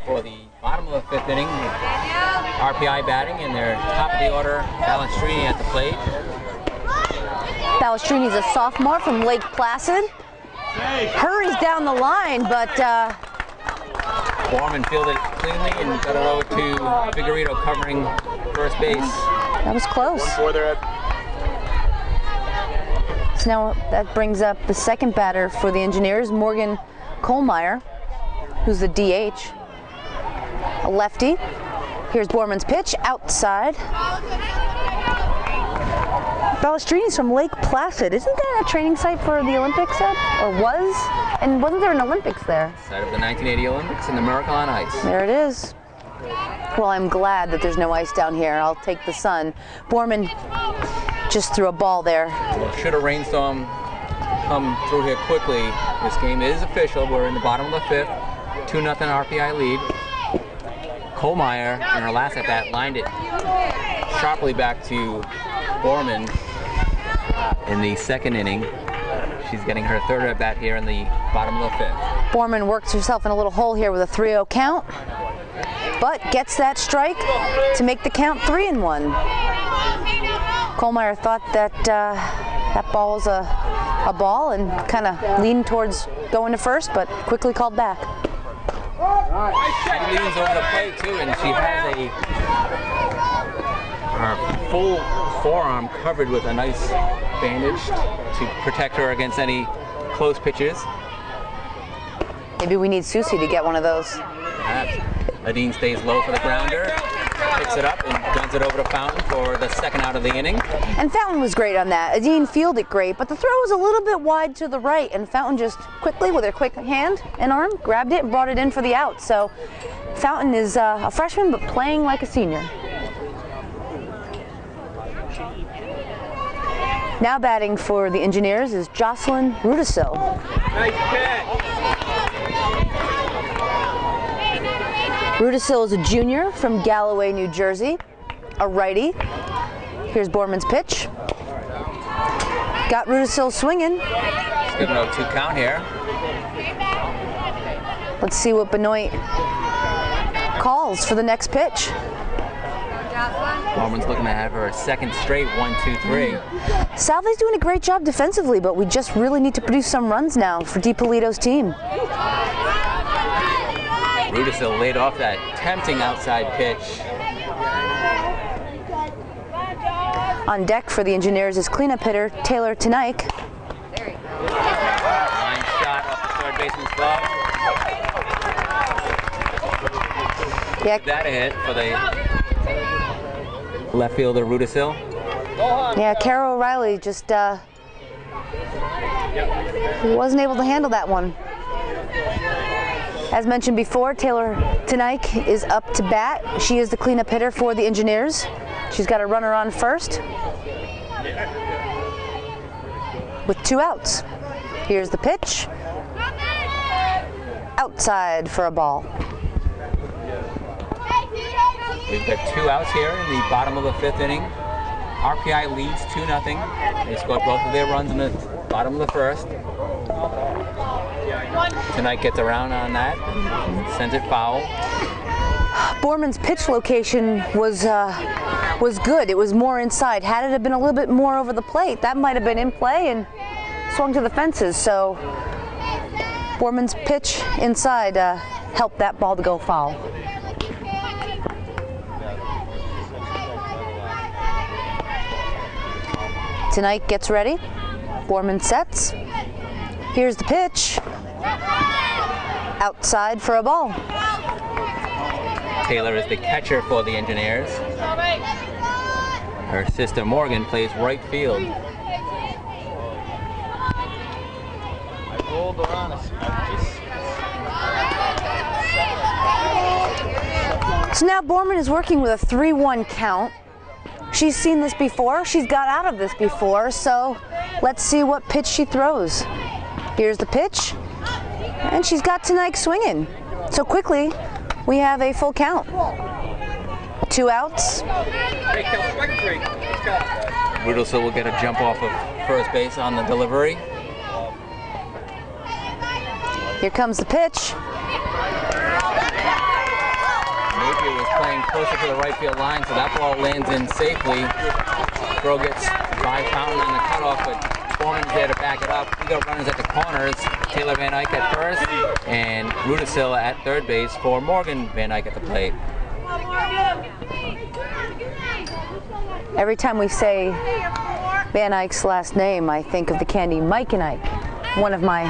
for the bottom of the 5th inning. RPI batting in their top of the order, Balestrini at the plate. Balestrini's a sophomore from Lake Placid. Hurries down the line, but Borman fielded it cleanly and got it over to Figueredo covering first base. that was close. So now that brings up the second batter for the Engineers, Morgan Kohlmeyer, who's the DH. A lefty. Here's Borman's pitch, outside. Balestrini's from Lake Placid. Isn't that a training site for the Olympics, or was? And wasn't there an Olympics there? Site of the 1980 Olympics and the Miracle on Ice. There it is. Well, I'm glad that there's no ice down here. I'll take the sun. Borman just threw a ball there. Well, should a rainstorm come through here quickly, this game is official. We're in the bottom of the 5th, 2-0 RPI lead. Kohlmeyer in her last at bat lined it sharply back to Borman in the second inning. She's getting her third at bat here in the bottom of the fifth. Borman works herself in a little hole here with a 3-0 count, but gets that strike to make the count 3-1. Kohlmeyer thought that that ball was a ball and kind of leaned towards going to first, but quickly called back. She leans over the plate too, and she has her full forearm covered with a nice bandage to protect her against any close pitches. Maybe we need Susie to get one of those. Perhaps. Adine stays low for the grounder, picks it up and guns it over to Fountain for the second out of the inning. And Fountain was great on that. Adine fielded great, but the throw was a little bit wide to the right, and Fountain just quickly, with her quick hand and arm, grabbed it and brought it in for the out. So Fountain is a freshman, but playing like a senior. Now batting for the Engineers is Jocelyn Rudisil. Nice catch. Rudisil is a junior from Galloway, New Jersey, a righty. Here's Borman's pitch. Got Rudisil swinging. It's good 0-2 count here. Let's see what Benoit calls for the next pitch. Borman's looking to have her second straight 1-2-3. Salve's doing a great job defensively, but we just really need to produce some runs now for DiPolito's team. Rudisil laid off that tempting outside pitch. On deck for the Engineers is cleanup hitter Taylor Tanaik. Line shot off the third baseman's glove. Yeah, That a hit for the left fielder Rudisil. yeah, Carol O'Reilly just wasn't able to handle that one. As mentioned before, Taylor Tanaik is up to bat. She is the cleanup hitter for the Engineers. She's got a runner on first with 2 outs. Here's the pitch. Outside for a ball. We've got 2 outs here in the bottom of the fifth inning. RPI leads 2-0. They scored both of their runs in the bottom of the first. Tonight gets around on that, sends it foul. Borman's pitch location was good. It was more inside. Had it have been a little bit more over the plate, that might have been in play and swung to the fences. So Borman's pitch inside helped that ball to go foul. Tonight gets ready. Borman sets. Here's the pitch. Outside for a ball. Taylor is the catcher for the Engineers. Her sister Morgan plays right field. So now Borman is working with a 3-1 count. She's seen this before. She's got out of this before. So let's see what pitch she throws. Here's the pitch. And she's got Tanaik swinging. So quickly, we have a full count. 2 outs. Rudisil will get a jump off of first base on the delivery. Here comes the pitch. Napier was playing closer to the right field line, so that ball lands in safely. Throw gets by Fountain on the cutoff, but Borman's there to back it up. We got runners at the corners. Taylor Van Eyck at first, and Rudisil at third base for Morgan Van Eyck at the plate. Every time we say Van Eyck's last name, I think of the candy Mike and Ike, one of my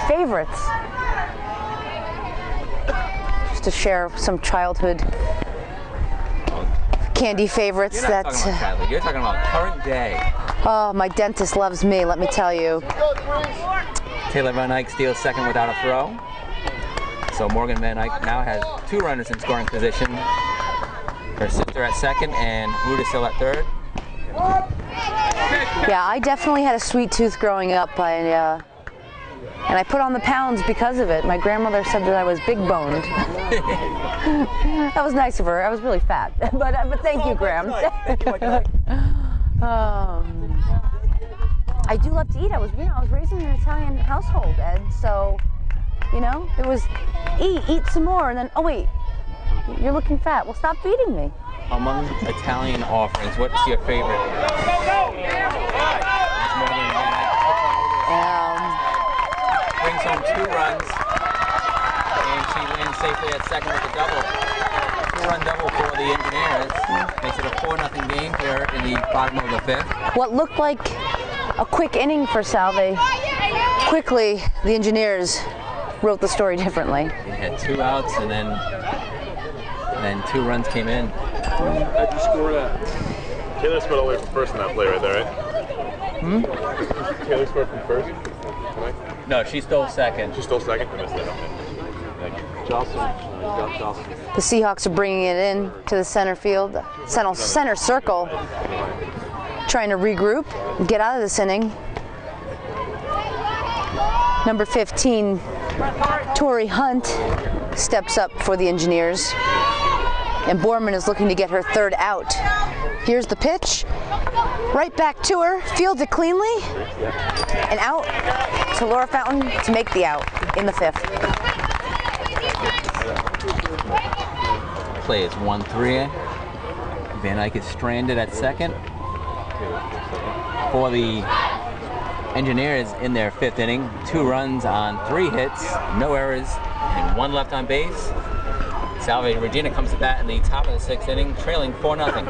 favorites. Just to share some childhood candy favorites. You're not talking about childhood, you're talking about current day. Oh, my dentist loves me, let me tell you. Taylor Van Eyck steals second without a throw. So Morgan Van Eyck now has 2 runners in scoring position. Her sister at second and Rudisil at third. Yeah, I definitely had a sweet tooth growing up. I and I put on the pounds because of it. My grandmother said that I was big boned. That was nice of her. I was really fat, but thank you, Graham. I do love to eat. I was raised in an Italian household, Ed. So, it was eat some more, and then, oh wait, you're looking fat. Well, stop feeding me. Among Italian offerings, what's your favorite? Brings home 2 runs, and she lands safely at second with a double. 2-run double for the Engineers. Makes it a 4-0 game here in the bottom of the 5th. What looked like a quick inning for Salve, quickly the Engineers wrote the story differently. They had 2 outs, and then 2 runs came in. How'd you score that? Taylor scored all the way from first in that play right there, right? Taylor scored from first? No, she stole second. She stole second? I missed that. Thank you. Jocelyn. The Seahawks are bringing it in to the center field, center circle, trying to regroup and get out of this inning. Number 15, Tori Hunt, steps up for the Engineers. And Borman is looking to get her 3rd out. Here's the pitch. Right back to her, fields it cleanly, and out to Laura Fountain to make the out in the 5th. Play is 1-3. Van Eyck is stranded at second. For the Engineers in their 5th inning, 2 runs on 3 hits, no errors, and 1 left on base. Salve Regina comes to bat in the top of the 6th inning, trailing 4-0.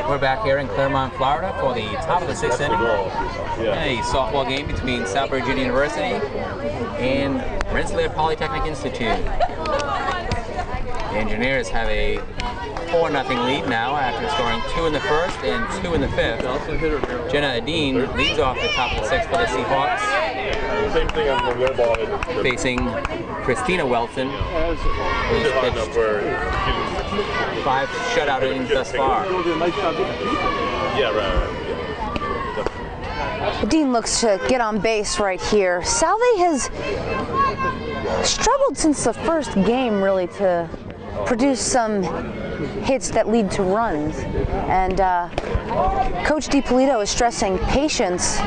We're back here in Claremont, Florida for the top of the 6th inning. A softball game between South Virginia University and Rensselaer Polytechnic Institute. The Engineers have a 4-0 lead now after scoring 2 in the 1st and 2 in the 5th. Jenna Adine leads off the top of the 6th for the Seahawks. Same thing on the red ball. Facing Christina Welton, who's pitched 5 shutout innings thus far. Yeah, right. Dean looks to get on base right here. Salve has struggled since the first game, really, to produce some hits that lead to runs. And Coach DiPolito is stressing patience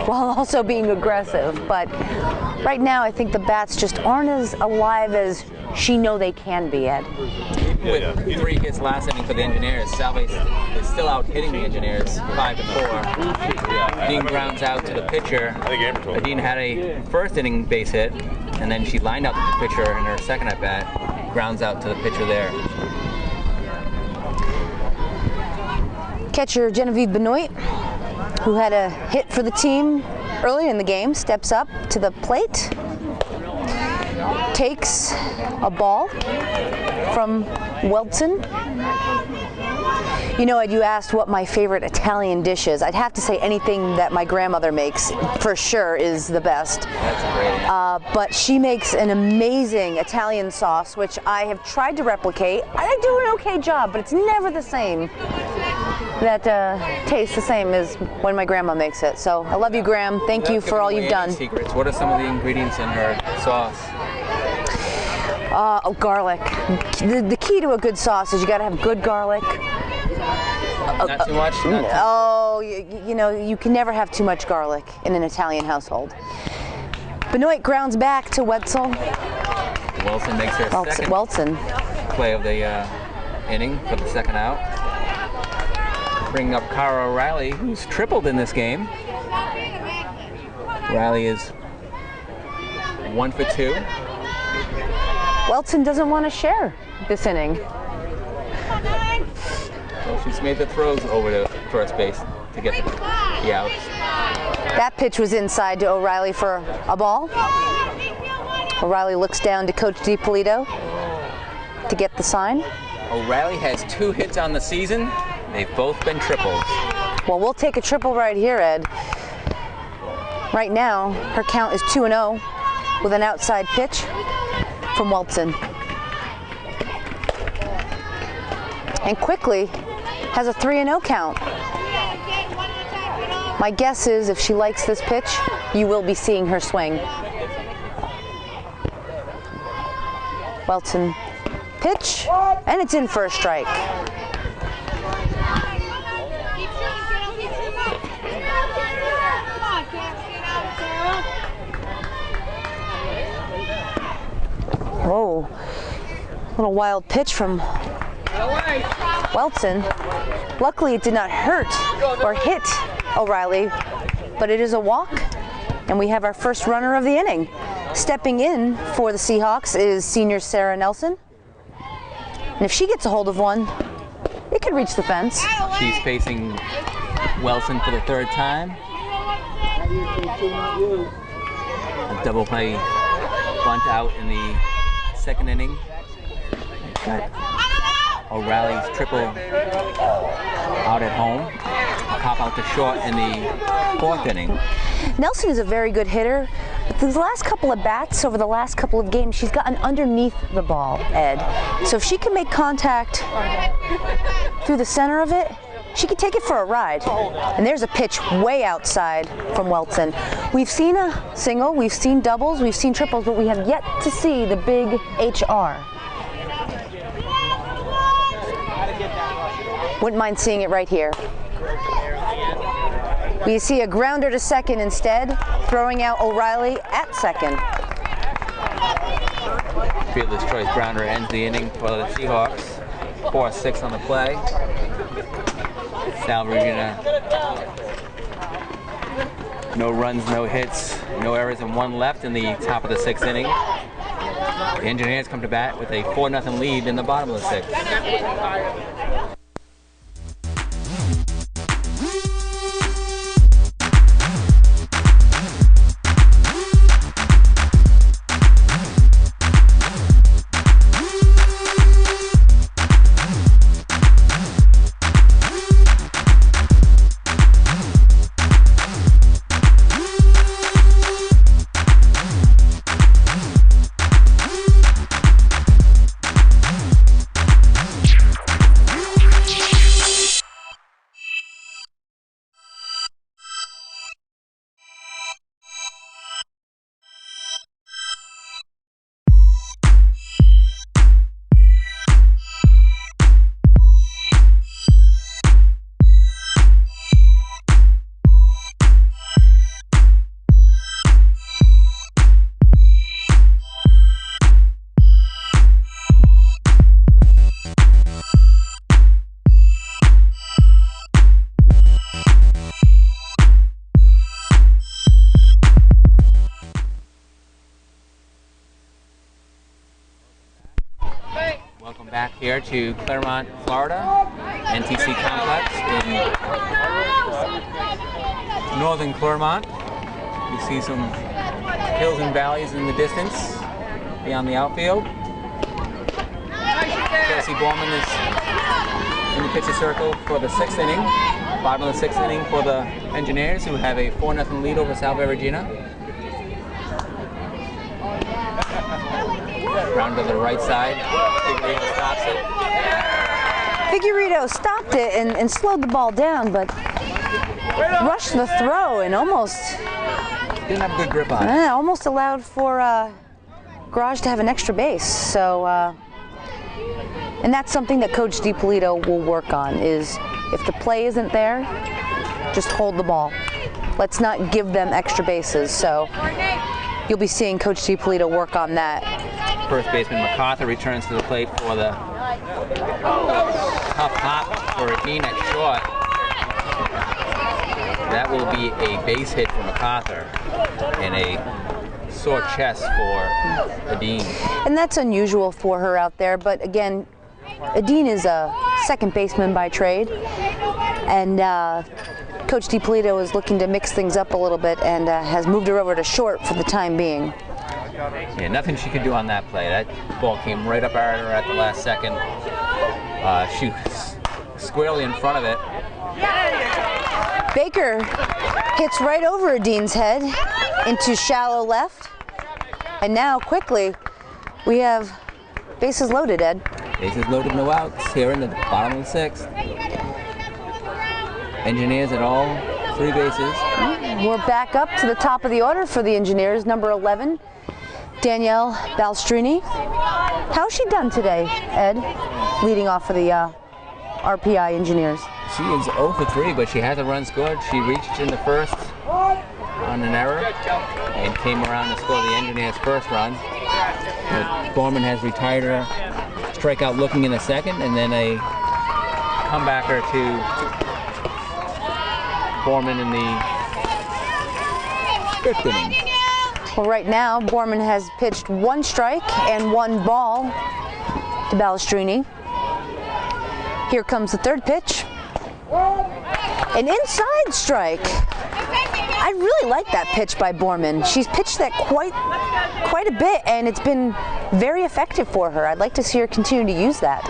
while also being aggressive. But right now, I think the bats just aren't as alive as she know they can be, Ed. With 3 hits last inning for the Engineers, Salve is still out hitting the Engineers 5-4. Dean grounds out to the pitcher. Dean had a first inning base hit, and then she lined out the pitcher in her second at bat. Grounds out to the pitcher there. Catcher Genevieve Benoit, who had a hit for the team early in the game, steps up to the plate, takes a ball from Welton. You know, Ed, you asked what my favorite Italian dish is. I'd have to say anything that my grandmother makes for sure is the best. That's great. But she makes an amazing Italian sauce, which I have tried to replicate. I do an okay job, but it's never the same. That tastes the same as when my grandma makes it. So I love you, Graham. Thank you for all you've done. Secrets. What are some of the ingredients in her sauce? Garlic. The key to a good sauce is you got to have good garlic. Not too much? Oh, you know, you can never have too much garlic in an Italian household. Benoit grounds back to Wetzel. Wilson makes her second Welton. play of the inning for the second out. Bringing up Cara O'Reilly, who's tripled in this game. Riley is 1 for 2. Welton doesn't want to share this inning. Well, she's made the throws over to first base to get the outs. That pitch was inside to O'Reilly for a ball. O'Reilly looks down to Coach DiPolito to get the sign. O'Reilly has 2 hits on the season. They've both been triples. Well, we'll take a triple right here, Ed. Right now, her count is 2-0 with an outside pitch from Welton. And quickly has a 3-0 count. My guess is if she likes this pitch, you will be seeing her swing. Welton pitch, and it's in for a strike. Whoa, little wild pitch from Welton. Luckily it did not hurt or hit O'Reilly, but it is a walk, and we have our first runner of the inning. Stepping in for the Seahawks is senior Sarah Nelson. And if she gets a hold of one, it could reach the fence. She's facing Wilson for the 3rd time. A double play bunt out in the 2nd inning. Got O'Reilly's triple out at home. Pop out to short in the 4th inning. Nelson is a very good hitter. But these last couple of bats over the last couple of games, she's gotten underneath the ball, Ed. So if she can make contact through the center of it, she could take it for a ride. And there's a pitch way outside from Welton. We've seen a single, we've seen doubles, we've seen triples, but we have yet to see the big HR. Wouldn't mind seeing it right here. We see a grounder to second instead, throwing out O'Reilly at second. Fielder's choice grounder ends the inning for the Seahawks. 4-6 on the play. Salve, Regina. No runs, no hits, no errors, and 1 left in the top of the 6th inning. The Engineers come to bat with a 4-0 lead in the bottom of the 6th. Welcome back here to Claremont, Florida, NTC Complex in northern Claremont. You see some hills and valleys in the distance beyond the outfield. Chelsea Borman is in the pitcher circle for the 6th inning. Bottom of the 6th inning for the Engineers, who have a 4-0 lead over Salve, Regina. Round to the right side. Figueredo stops it. Figueredo stopped it and slowed the ball down, but rushed the throw and almost Didn't have a good grip on it. almost allowed for Garage to have an extra base. So, and that's something that Coach DiPolito will work on, is if the play isn't there, just hold the ball. Let's not give them extra bases. So you'll be seeing Coach DiPolito work on that. First baseman MacArthur returns to the plate for the tough hop for Regina at short. That will be a base hit for MacArthur and a sore chest for Adine. And that's unusual for her out there, but again, Adine is a second baseman by trade, and Coach DiPolito is looking to mix things up a little bit and has moved her over to short for the time being. Yeah, nothing she could do on that play. That ball came right up at her at the last second. She was squarely in front of it. Baker hits right over Adine's head into shallow left. And now, quickly, we have bases loaded, Ed. Bases loaded, no outs here in the bottom of the sixth. Engineers at all 3 bases. We're back up to the top of the order for the Engineers, number 11. Danielle Balstrini. How's she done today, Ed? Leading off for the RPI Engineers. She is 0 for 3, but she has a run scored. She reached in the first on an error and came around to score the Engineers' first run. But Borman has retired her strikeout looking in the second, and then a comebacker to Borman in the 5th inning. Well, right now, Borman has pitched 1 strike and 1 ball to Balestrini. Here comes the 3rd pitch. An inside strike. I really like that pitch by Borman. She's pitched that quite a bit, and it's been very effective for her. I'd like to see her continue to use that.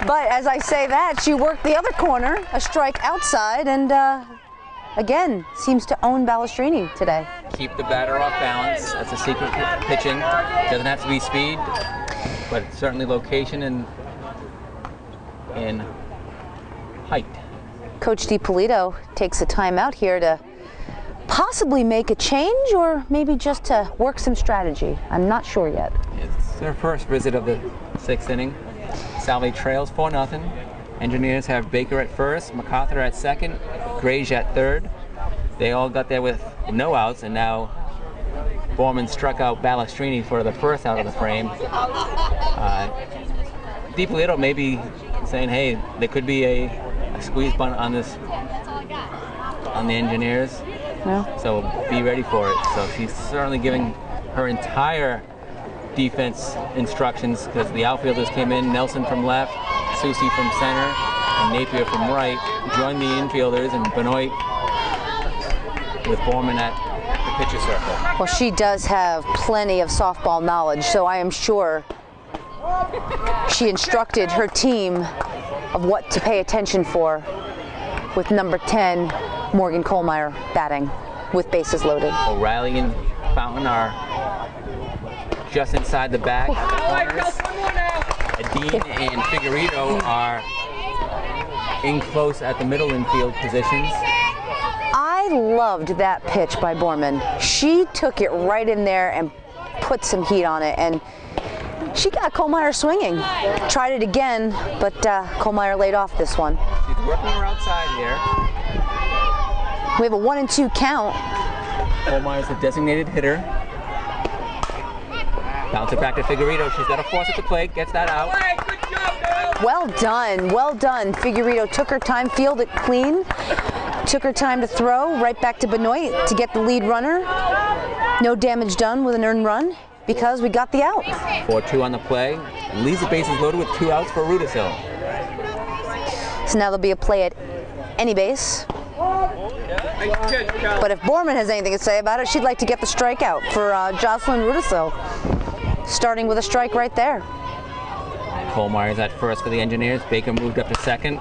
But as I say that, she worked the other corner, a strike outside, and again, seems to own Balestrini today. Keep the batter off balance. That's a secret pitching. Doesn't have to be speed, but certainly location and height. Coach DiPolito takes a timeout here to possibly make a change or maybe just to work some strategy. I'm not sure yet. It's their first visit of the 6th inning. Salve trails 4-0. Engineers have Baker at first, MacArthur at second, Grage at third. They all got there with no outs, and now Borman struck out Balestrini for the first out of the frame. DiPolito may be saying, hey, there could be a squeeze bunt on the Engineers. Yeah. So be ready for it. So she's certainly giving her entire defense instructions, because the outfielders came in, Nelson from left, Susie from center, and Napier from right, joined the infielders, and Benoit with Borman at the pitcher circle. Well, she does have plenty of softball knowledge, so I am sure she instructed her team of what to pay attention for with number 10, Morgan Kohlmeyer, batting with bases loaded. O'Reilly and Fountain are just inside the back corners. Adine and Figueredo are in close at the middle infield positions. I loved that pitch by Borman. She took it right in there and put some heat on it, and she got Kohlmeyer swinging. Tried it again, but Kohlmeyer laid off this one. She's working her outside here. We have a 1-2 count. Kohlmeyer's the designated hitter. Bounce it back to Figueredo. She's got a force at the plate, gets that out. Well done, well done. Figueredo took her time, fielded it clean. Took her time to throw, right back to Benoit to get the lead runner. No damage done with an earned run because we got the out. 4-2 on the play. Leaves the bases loaded with 2 outs for Rudisill. So now there'll be a play at any base. But if Borman has anything to say about it, she'd like to get the strikeout for Jocelyn Rudisill. Starting with a strike right there. Kohlmeyer's at first for the Engineers. Baker moved up to second.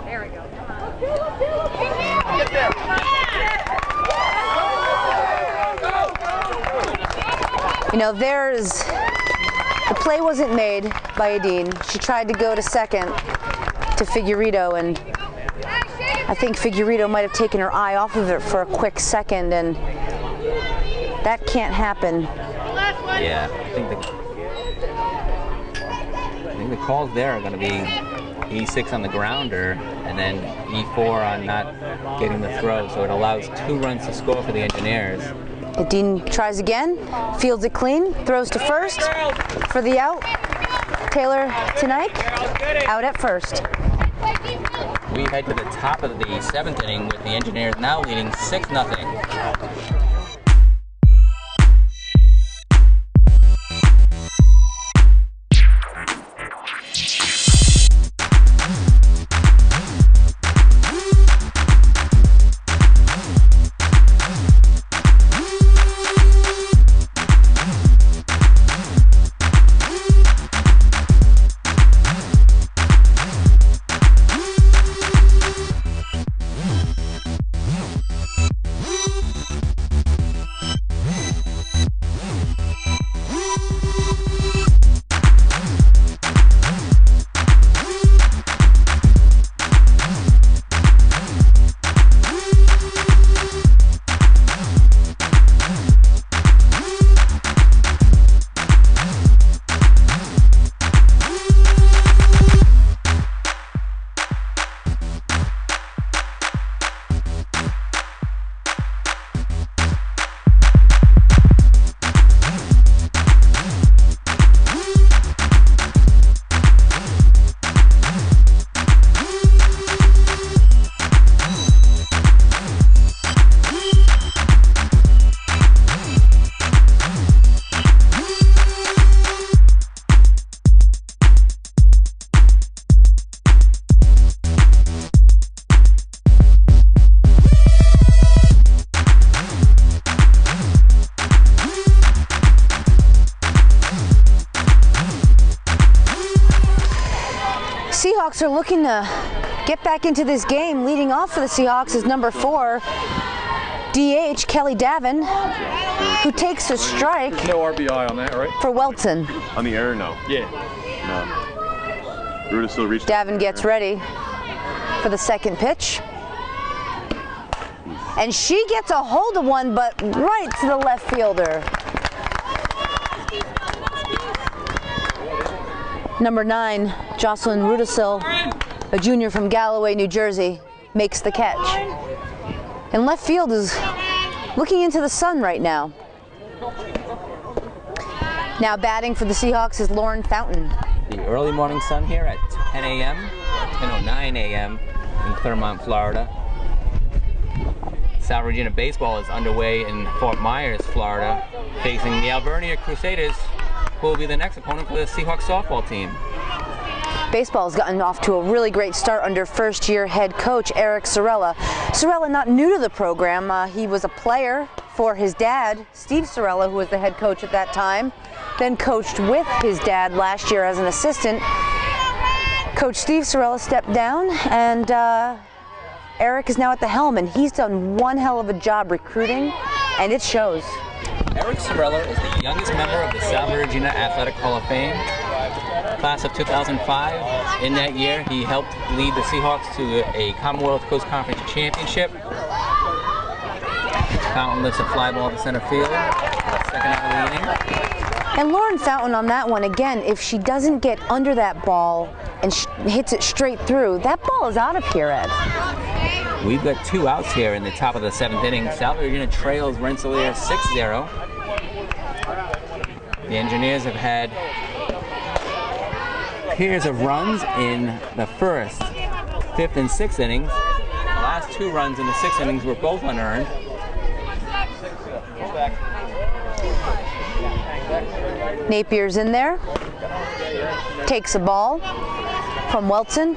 You know, the play wasn't made by Adine. She tried to go to second to Figueredo, and I think Figueredo might have taken her eye off of it for a quick second, and that can't happen. Yeah, I think the calls there are going to be E6 on the grounder, and then E4 on not getting the throw. So it allows 2 runs to score for the Engineers. Dean tries again, fields it clean, throws to first for the out. Taylor Tonique out at first. We head to the top of the 7th inning with the Engineers now leading 6-0. Seahawks are looking to get back into this game. Leading off for the Seahawks is number 4, DH Kelly Davin, who takes a strike. No RBI on that, right? For Welton. On the error, no. Yeah. No. Ruda still reached. Davin gets ready for the second pitch. And she gets a hold of one, but right to the left fielder. Number 9, Jocelyn Rudisil, a junior from Galloway, New Jersey, makes the catch. And left field is looking into the sun right now. Now batting for the Seahawks is Lauren Fountain. The early morning sun here at 10 a.m., 10:09 a.m. in Clermont, Florida. Salve, Regina baseball is underway in Fort Myers, Florida, facing the Alvernia Crusaders, who will be the next opponent for the Seahawks softball team. Baseball has gotten off to a really great start under first-year head coach Eric Sorella. Sorella not new to the program. He was a player for his dad, Steve Sorella, who was the head coach at that time, then coached with his dad last year as an assistant. Coach Steve Sorella stepped down, and Eric is now at the helm, and he's done one hell of a job recruiting, and it shows. Eric Sorella is the youngest member of the Salve Regina Athletic Hall of Fame, class of 2005. In that year, he helped lead the Seahawks to a Commonwealth Coast Conference championship. Fountain lifts a fly ball to center field, second out of the inning. And Lauren Fountain on that one, again, if she doesn't get under that ball and hits it straight through, that ball is out of here, Ed. We've got 2 outs here in the top of the 7th inning. Salve Regina trails Rensselaer 6-0. The Engineers have had pairs of runs in the 1st, 5th, and 6th innings. The last 2 runs in the 6th innings were both unearned. Napier's in there, takes a ball from Welton.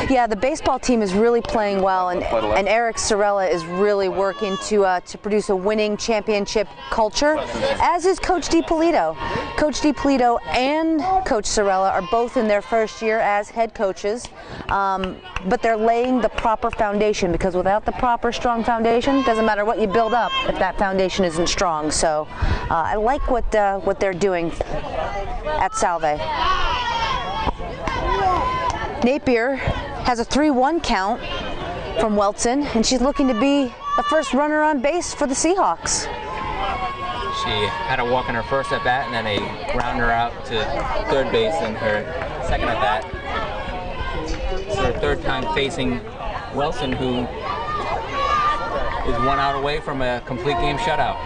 Yeah, the baseball team is really playing well, and Eric Sorella is really working to produce a winning championship culture, as is Coach DiPolito. Coach DiPolito and Coach Sorella are both in their first year as head coaches, but they're laying the proper foundation, because without the proper strong foundation, doesn't matter what you build up if that foundation isn't strong. So I like what they're doing at Salve. Napier has a 3-1 count from Welton, and she's looking to be the first runner on base for the Seahawks. She had a walk in her first at bat and then a grounder out to third base in her second at bat. her third time facing Wilson, who is 1 out away from a complete game shutout.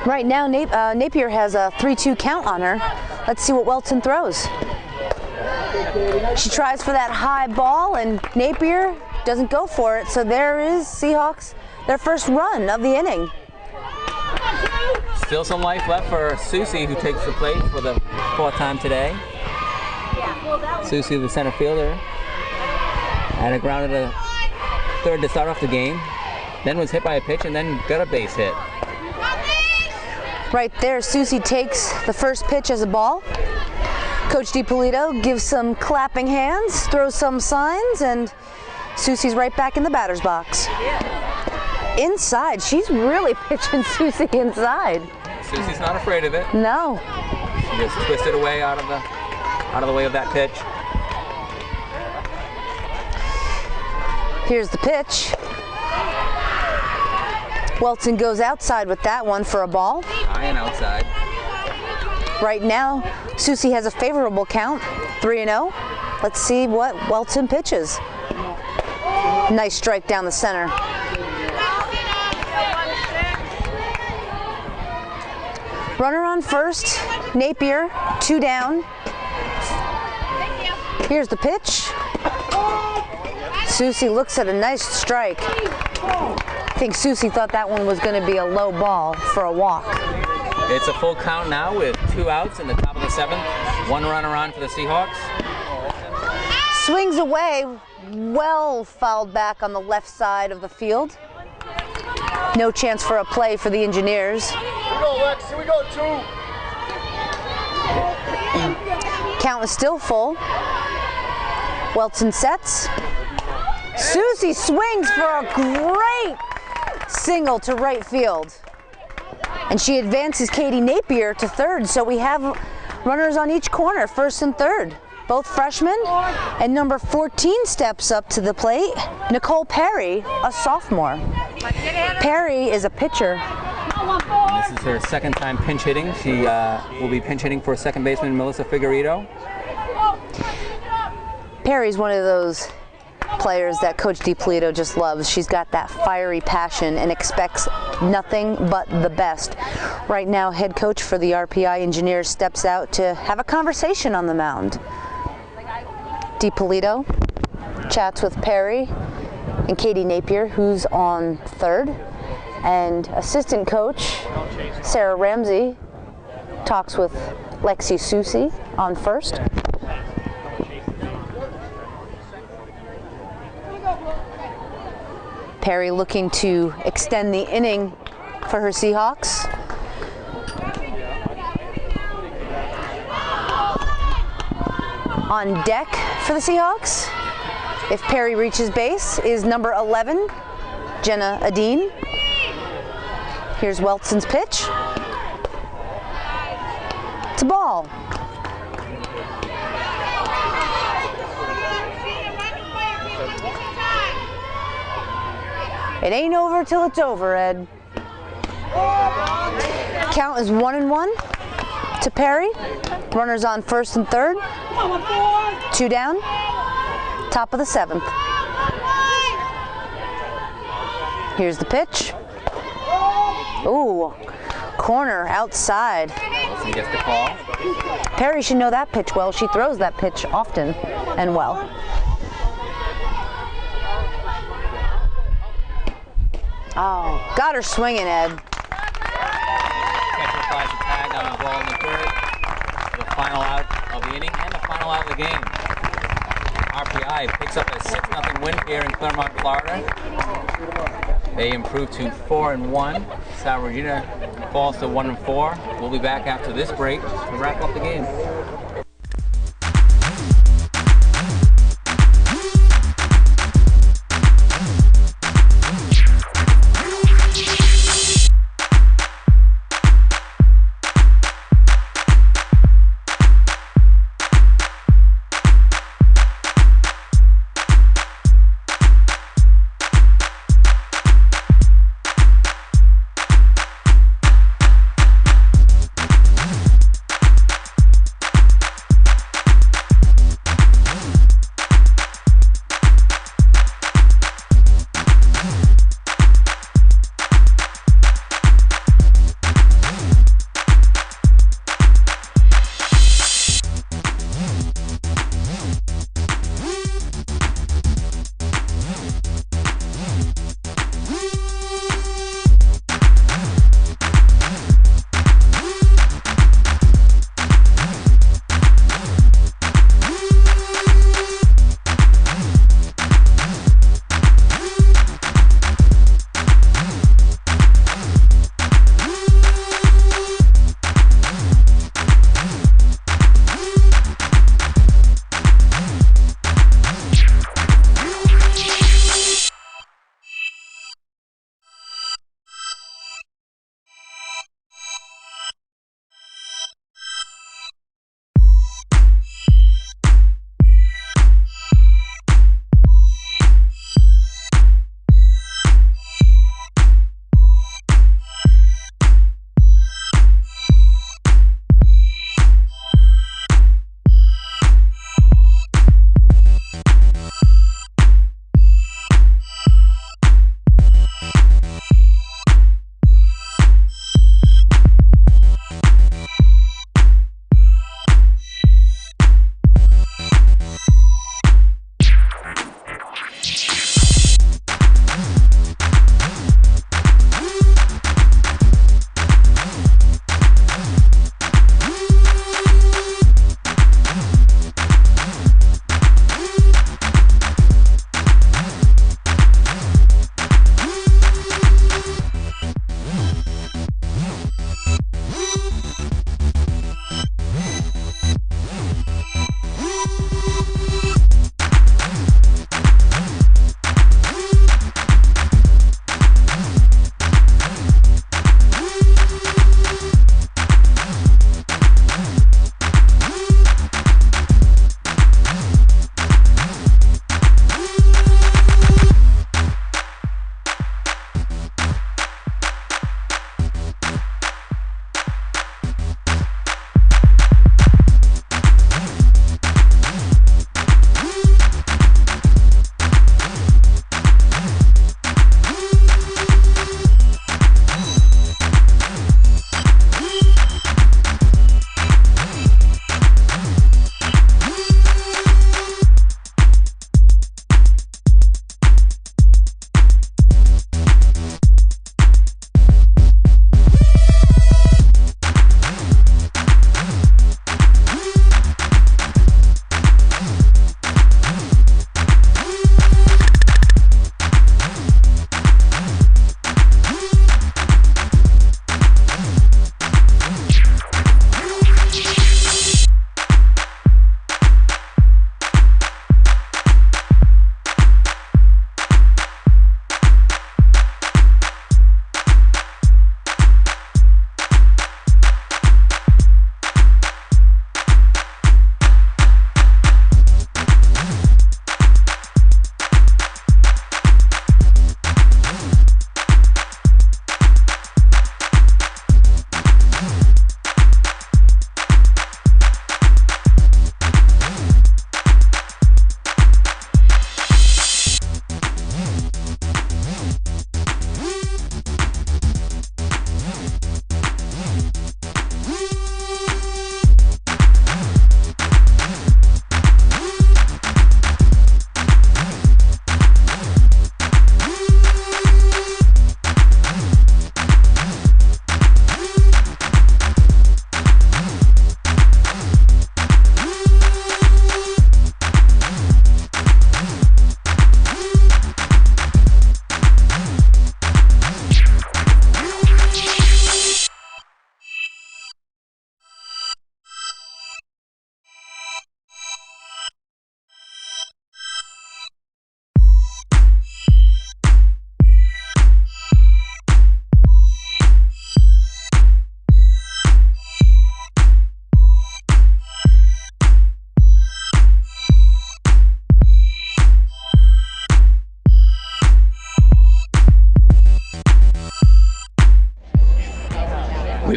Right now, Napier has a 3-2 count on her. Let's see what Welton throws. She tries for that high ball, and Napier doesn't go for it. So there is Seahawks, their first run of the inning. Still some life left for Susie, who takes the plate for the 4th time today. Susie, the center fielder, had a ground to third to start off the game, then was hit by a pitch and then got a base hit. Right there, Susie takes the first pitch as a ball. Coach DiPolito gives some clapping hands, throws some signs, and Susie's right back in the batter's box. Inside, she's really pitching Susie inside. Susie's not afraid of it. No. She just twisted away out of the way of that pitch. Here's the pitch. Welton goes outside with that one for a ball. High and outside. Right now, Susie has a favorable count, 3-0. Let's see what Welton pitches. Nice strike down the center. Runner on first, Napier, 2 down. Here's the pitch. Susie looks at a nice strike. I think Susie thought that one was going to be a low ball for a walk. It's a full count now with 2 outs in the top of the 7th. 1 runner on for the Seahawks. Swings away, well fouled back on the left side of the field. No chance for a play for the Engineers. Here we go, Lex. Here we go, 2. Count is still full. Welton sets. Susie swings for a great single to right field. And she advances Katie Napier to third, so we have runners on each corner, first and third. Both freshmen, and number 14 steps up to the plate, Nicole Perry, a sophomore. Perry is a pitcher. This is her 2nd time pinch hitting. She will be pinch hitting for second baseman Melissa Figueredo. Perry's one of those players that Coach DiPolito just loves. She's got that fiery passion and expects nothing but the best. Right now, head coach for the RPI Engineers steps out to have a conversation on the mound. DiPolito chats with Perry and Katie Napier, who's on third, and assistant coach Sarah Ramsey talks with Lexi Susie on first. Perry looking to extend the inning for her Seahawks. On deck for the Seahawks, if Perry reaches base, is number 11, Jenna Adine. Here's Welton's pitch. It's a ball. It ain't over till it's over, Ed. Count is 1-1 to Perry. Runners on first and third. 2 down. Top of the 7th. Here's the pitch. Ooh, corner outside. Wilson gets the call. Perry should know that pitch well. She throws that pitch often and well. Oh, got her swinging, Ed. Catcher applies the tag on the ball in the 3rd. The final out of the inning and the final out of the game. RPI picks up a 6-0 win here in Clermont, Florida. They improve to 4-1. Salve Regina falls to 1-4. We'll be back after this break to wrap up the game.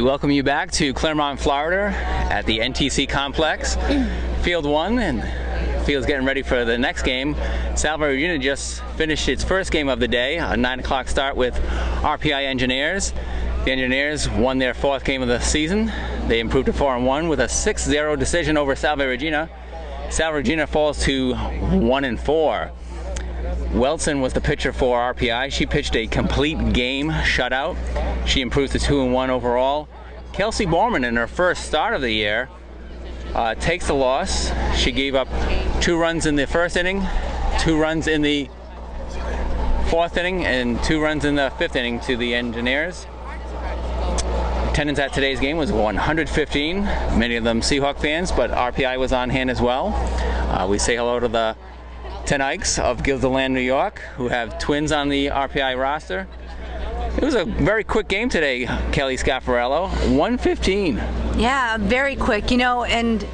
welcome you back to Claremont, Florida at the NTC complex. Field 1, and field's getting ready for the next game. Salve Regina just finished its first game of the day, a 9 o'clock start with RPI Engineers. The Engineers won their 4th game of the season. They improved to 4-1 with a 6-0 decision over Salve Regina. Salve Regina falls to 1-4. Welton was the pitcher for RPI. She pitched a complete game shutout. She improves to 2-1 overall. Kelsey Borman, in her first start of the year, takes the loss. She gave up 2 runs in the first inning, 2 runs in the 4th inning, and 2 runs in the 5th inning to the Engineers. Attendance at today's game was 115, many of them Seahawk fans, but RPI was on hand as well. We say hello to the Tenikes of Gilderland, New York, who have twins on the RPI roster. It was a very quick game today, Kelly Scaffarello, 1:15. Yeah, very quick, you know, and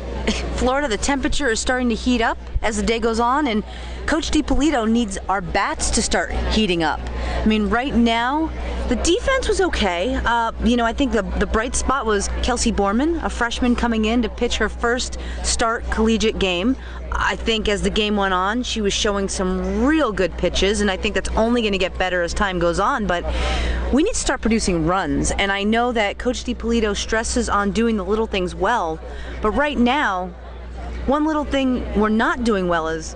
Florida, the temperature is starting to heat up as the day goes on, and Coach DiPolito needs our bats to start heating up. I mean, right now, the defense was okay. You know, I think the bright spot was Kelsey Borman, a freshman coming in to pitch her first start collegiate game. I think as the game went on, she was showing some real good pitches, and I think that's only going to get better as time goes on, but we need to start producing runs, and I know that Coach DiPolito stresses on doing the little things well, but right now, one little thing we're not doing well is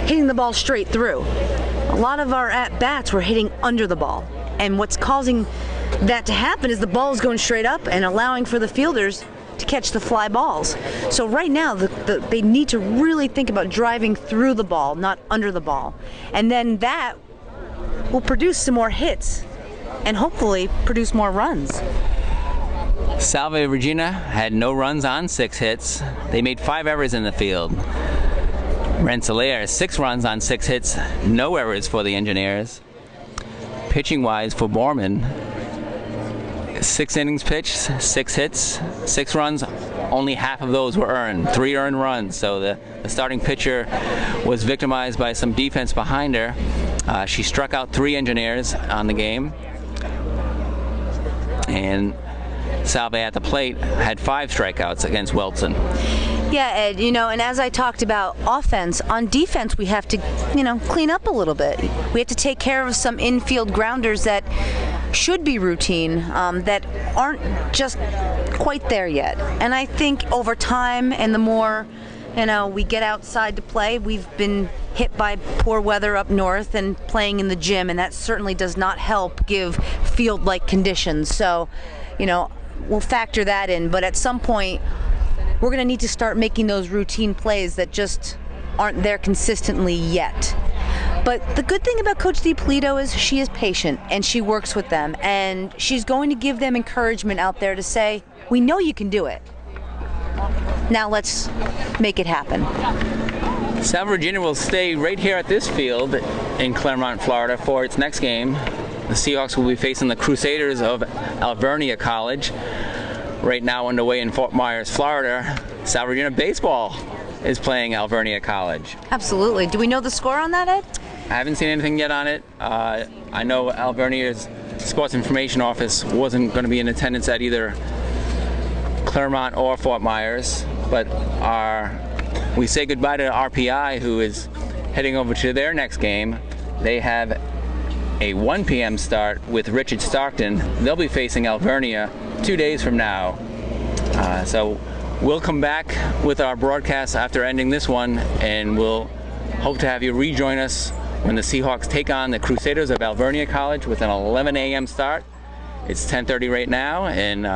hitting the ball straight through. A lot of our at-bats were hitting under the ball, and what's causing that to happen is the ball is going straight up and allowing for the fielders to catch the fly balls. So right now, they need to really think about driving through the ball, not under the ball. And then that will produce some more hits and hopefully produce more runs. Salve Regina had no runs on 6 hits. They made 5 errors in the field. Rensselaer, 6 runs on 6 hits, no errors for the Engineers. Pitching-wise for Borman, 6 innings pitched, 6 hits, 6 runs, only half of those were earned, 3 earned runs. So the starting pitcher was victimized by some defense behind her. She struck out 3 Engineers on the game. And Salve at the plate had 5 strikeouts against Welton. Yeah, Ed, you know, and as I talked about offense, on defense we have to, you know, clean up a little bit. We have to take care of some infield grounders that should be routine, that aren't just quite there yet. And I think over time and the more, you know, we get outside to play, we've been hit by poor weather up north and playing in the gym, and that certainly does not help give field-like conditions. So, you know, we'll factor that in, but at some point we're going to need to start making those routine plays that just aren't there consistently yet. But the good thing about Coach DiPolito is she is patient and she works with them, and she's going to give them encouragement out there to say, we know you can do it. Now let's make it happen. Salve Regina will stay right here at this field in Claremont, Florida for its next game. The Seahawks will be facing the Crusaders of Alvernia College. Right now underway in Fort Myers, Florida. Salve Regina baseball is playing Alvernia College. Absolutely. Do we know the score on that, Ed? I haven't seen anything yet on it. I know Alvernia's Sports Information Office wasn't going to be in attendance at either Claremont or Fort Myers, but we say goodbye to RPI, who is heading over to their next game. They have a 1 p.m. start with Richard Stockton. They'll be facing Alvernia 2 days from now. So we'll come back with our broadcast after ending this one, and we'll hope to have you rejoin us when the Seahawks take on the Crusaders of Alvernia College with an 11 a.m. start. It's 10:30 right now in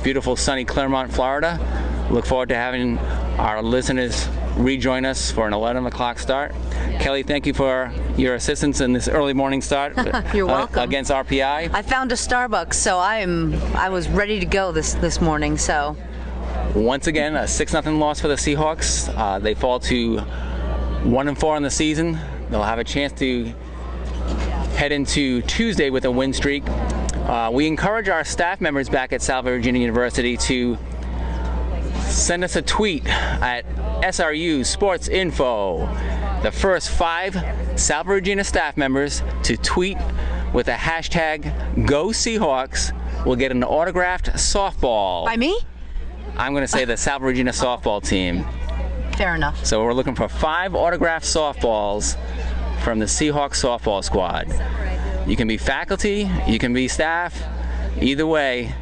beautiful sunny Claremont, Florida. Look forward to having our listeners rejoin us for an 11 o'clock start. Kelly, thank you for your assistance in this early morning start. You're welcome. Against RPI. I found a Starbucks, so I was ready to go this morning. So once again, a 6-0 loss for the Seahawks. They fall to 1-4 on the season. They'll have a chance to head into Tuesday with a win streak. We encourage our staff members back at Salve Regina University to send us a tweet at SRU Sports Info. The first 5 Salve Regina staff members to tweet with the hashtag Go Seahawks will get an autographed softball. By me? I'm going to say the Salve Regina softball team. Fair enough. So we're looking for 5 autographed softballs from the Seahawks softball squad. You can be faculty, you can be staff. Either way,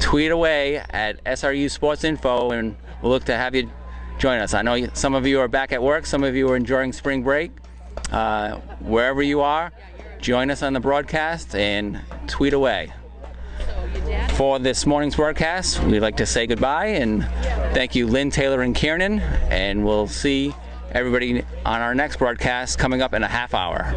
tweet away at SRU Sports Info, and we'll look to have you join us. I know some of you are back at work, some of you are enjoying spring break. Wherever you are, join us on the broadcast and tweet away. For this morning's broadcast, we'd like to say goodbye and thank you, Lynn, Taylor, and Kiernan, and we'll see everybody on our next broadcast coming up in a half hour.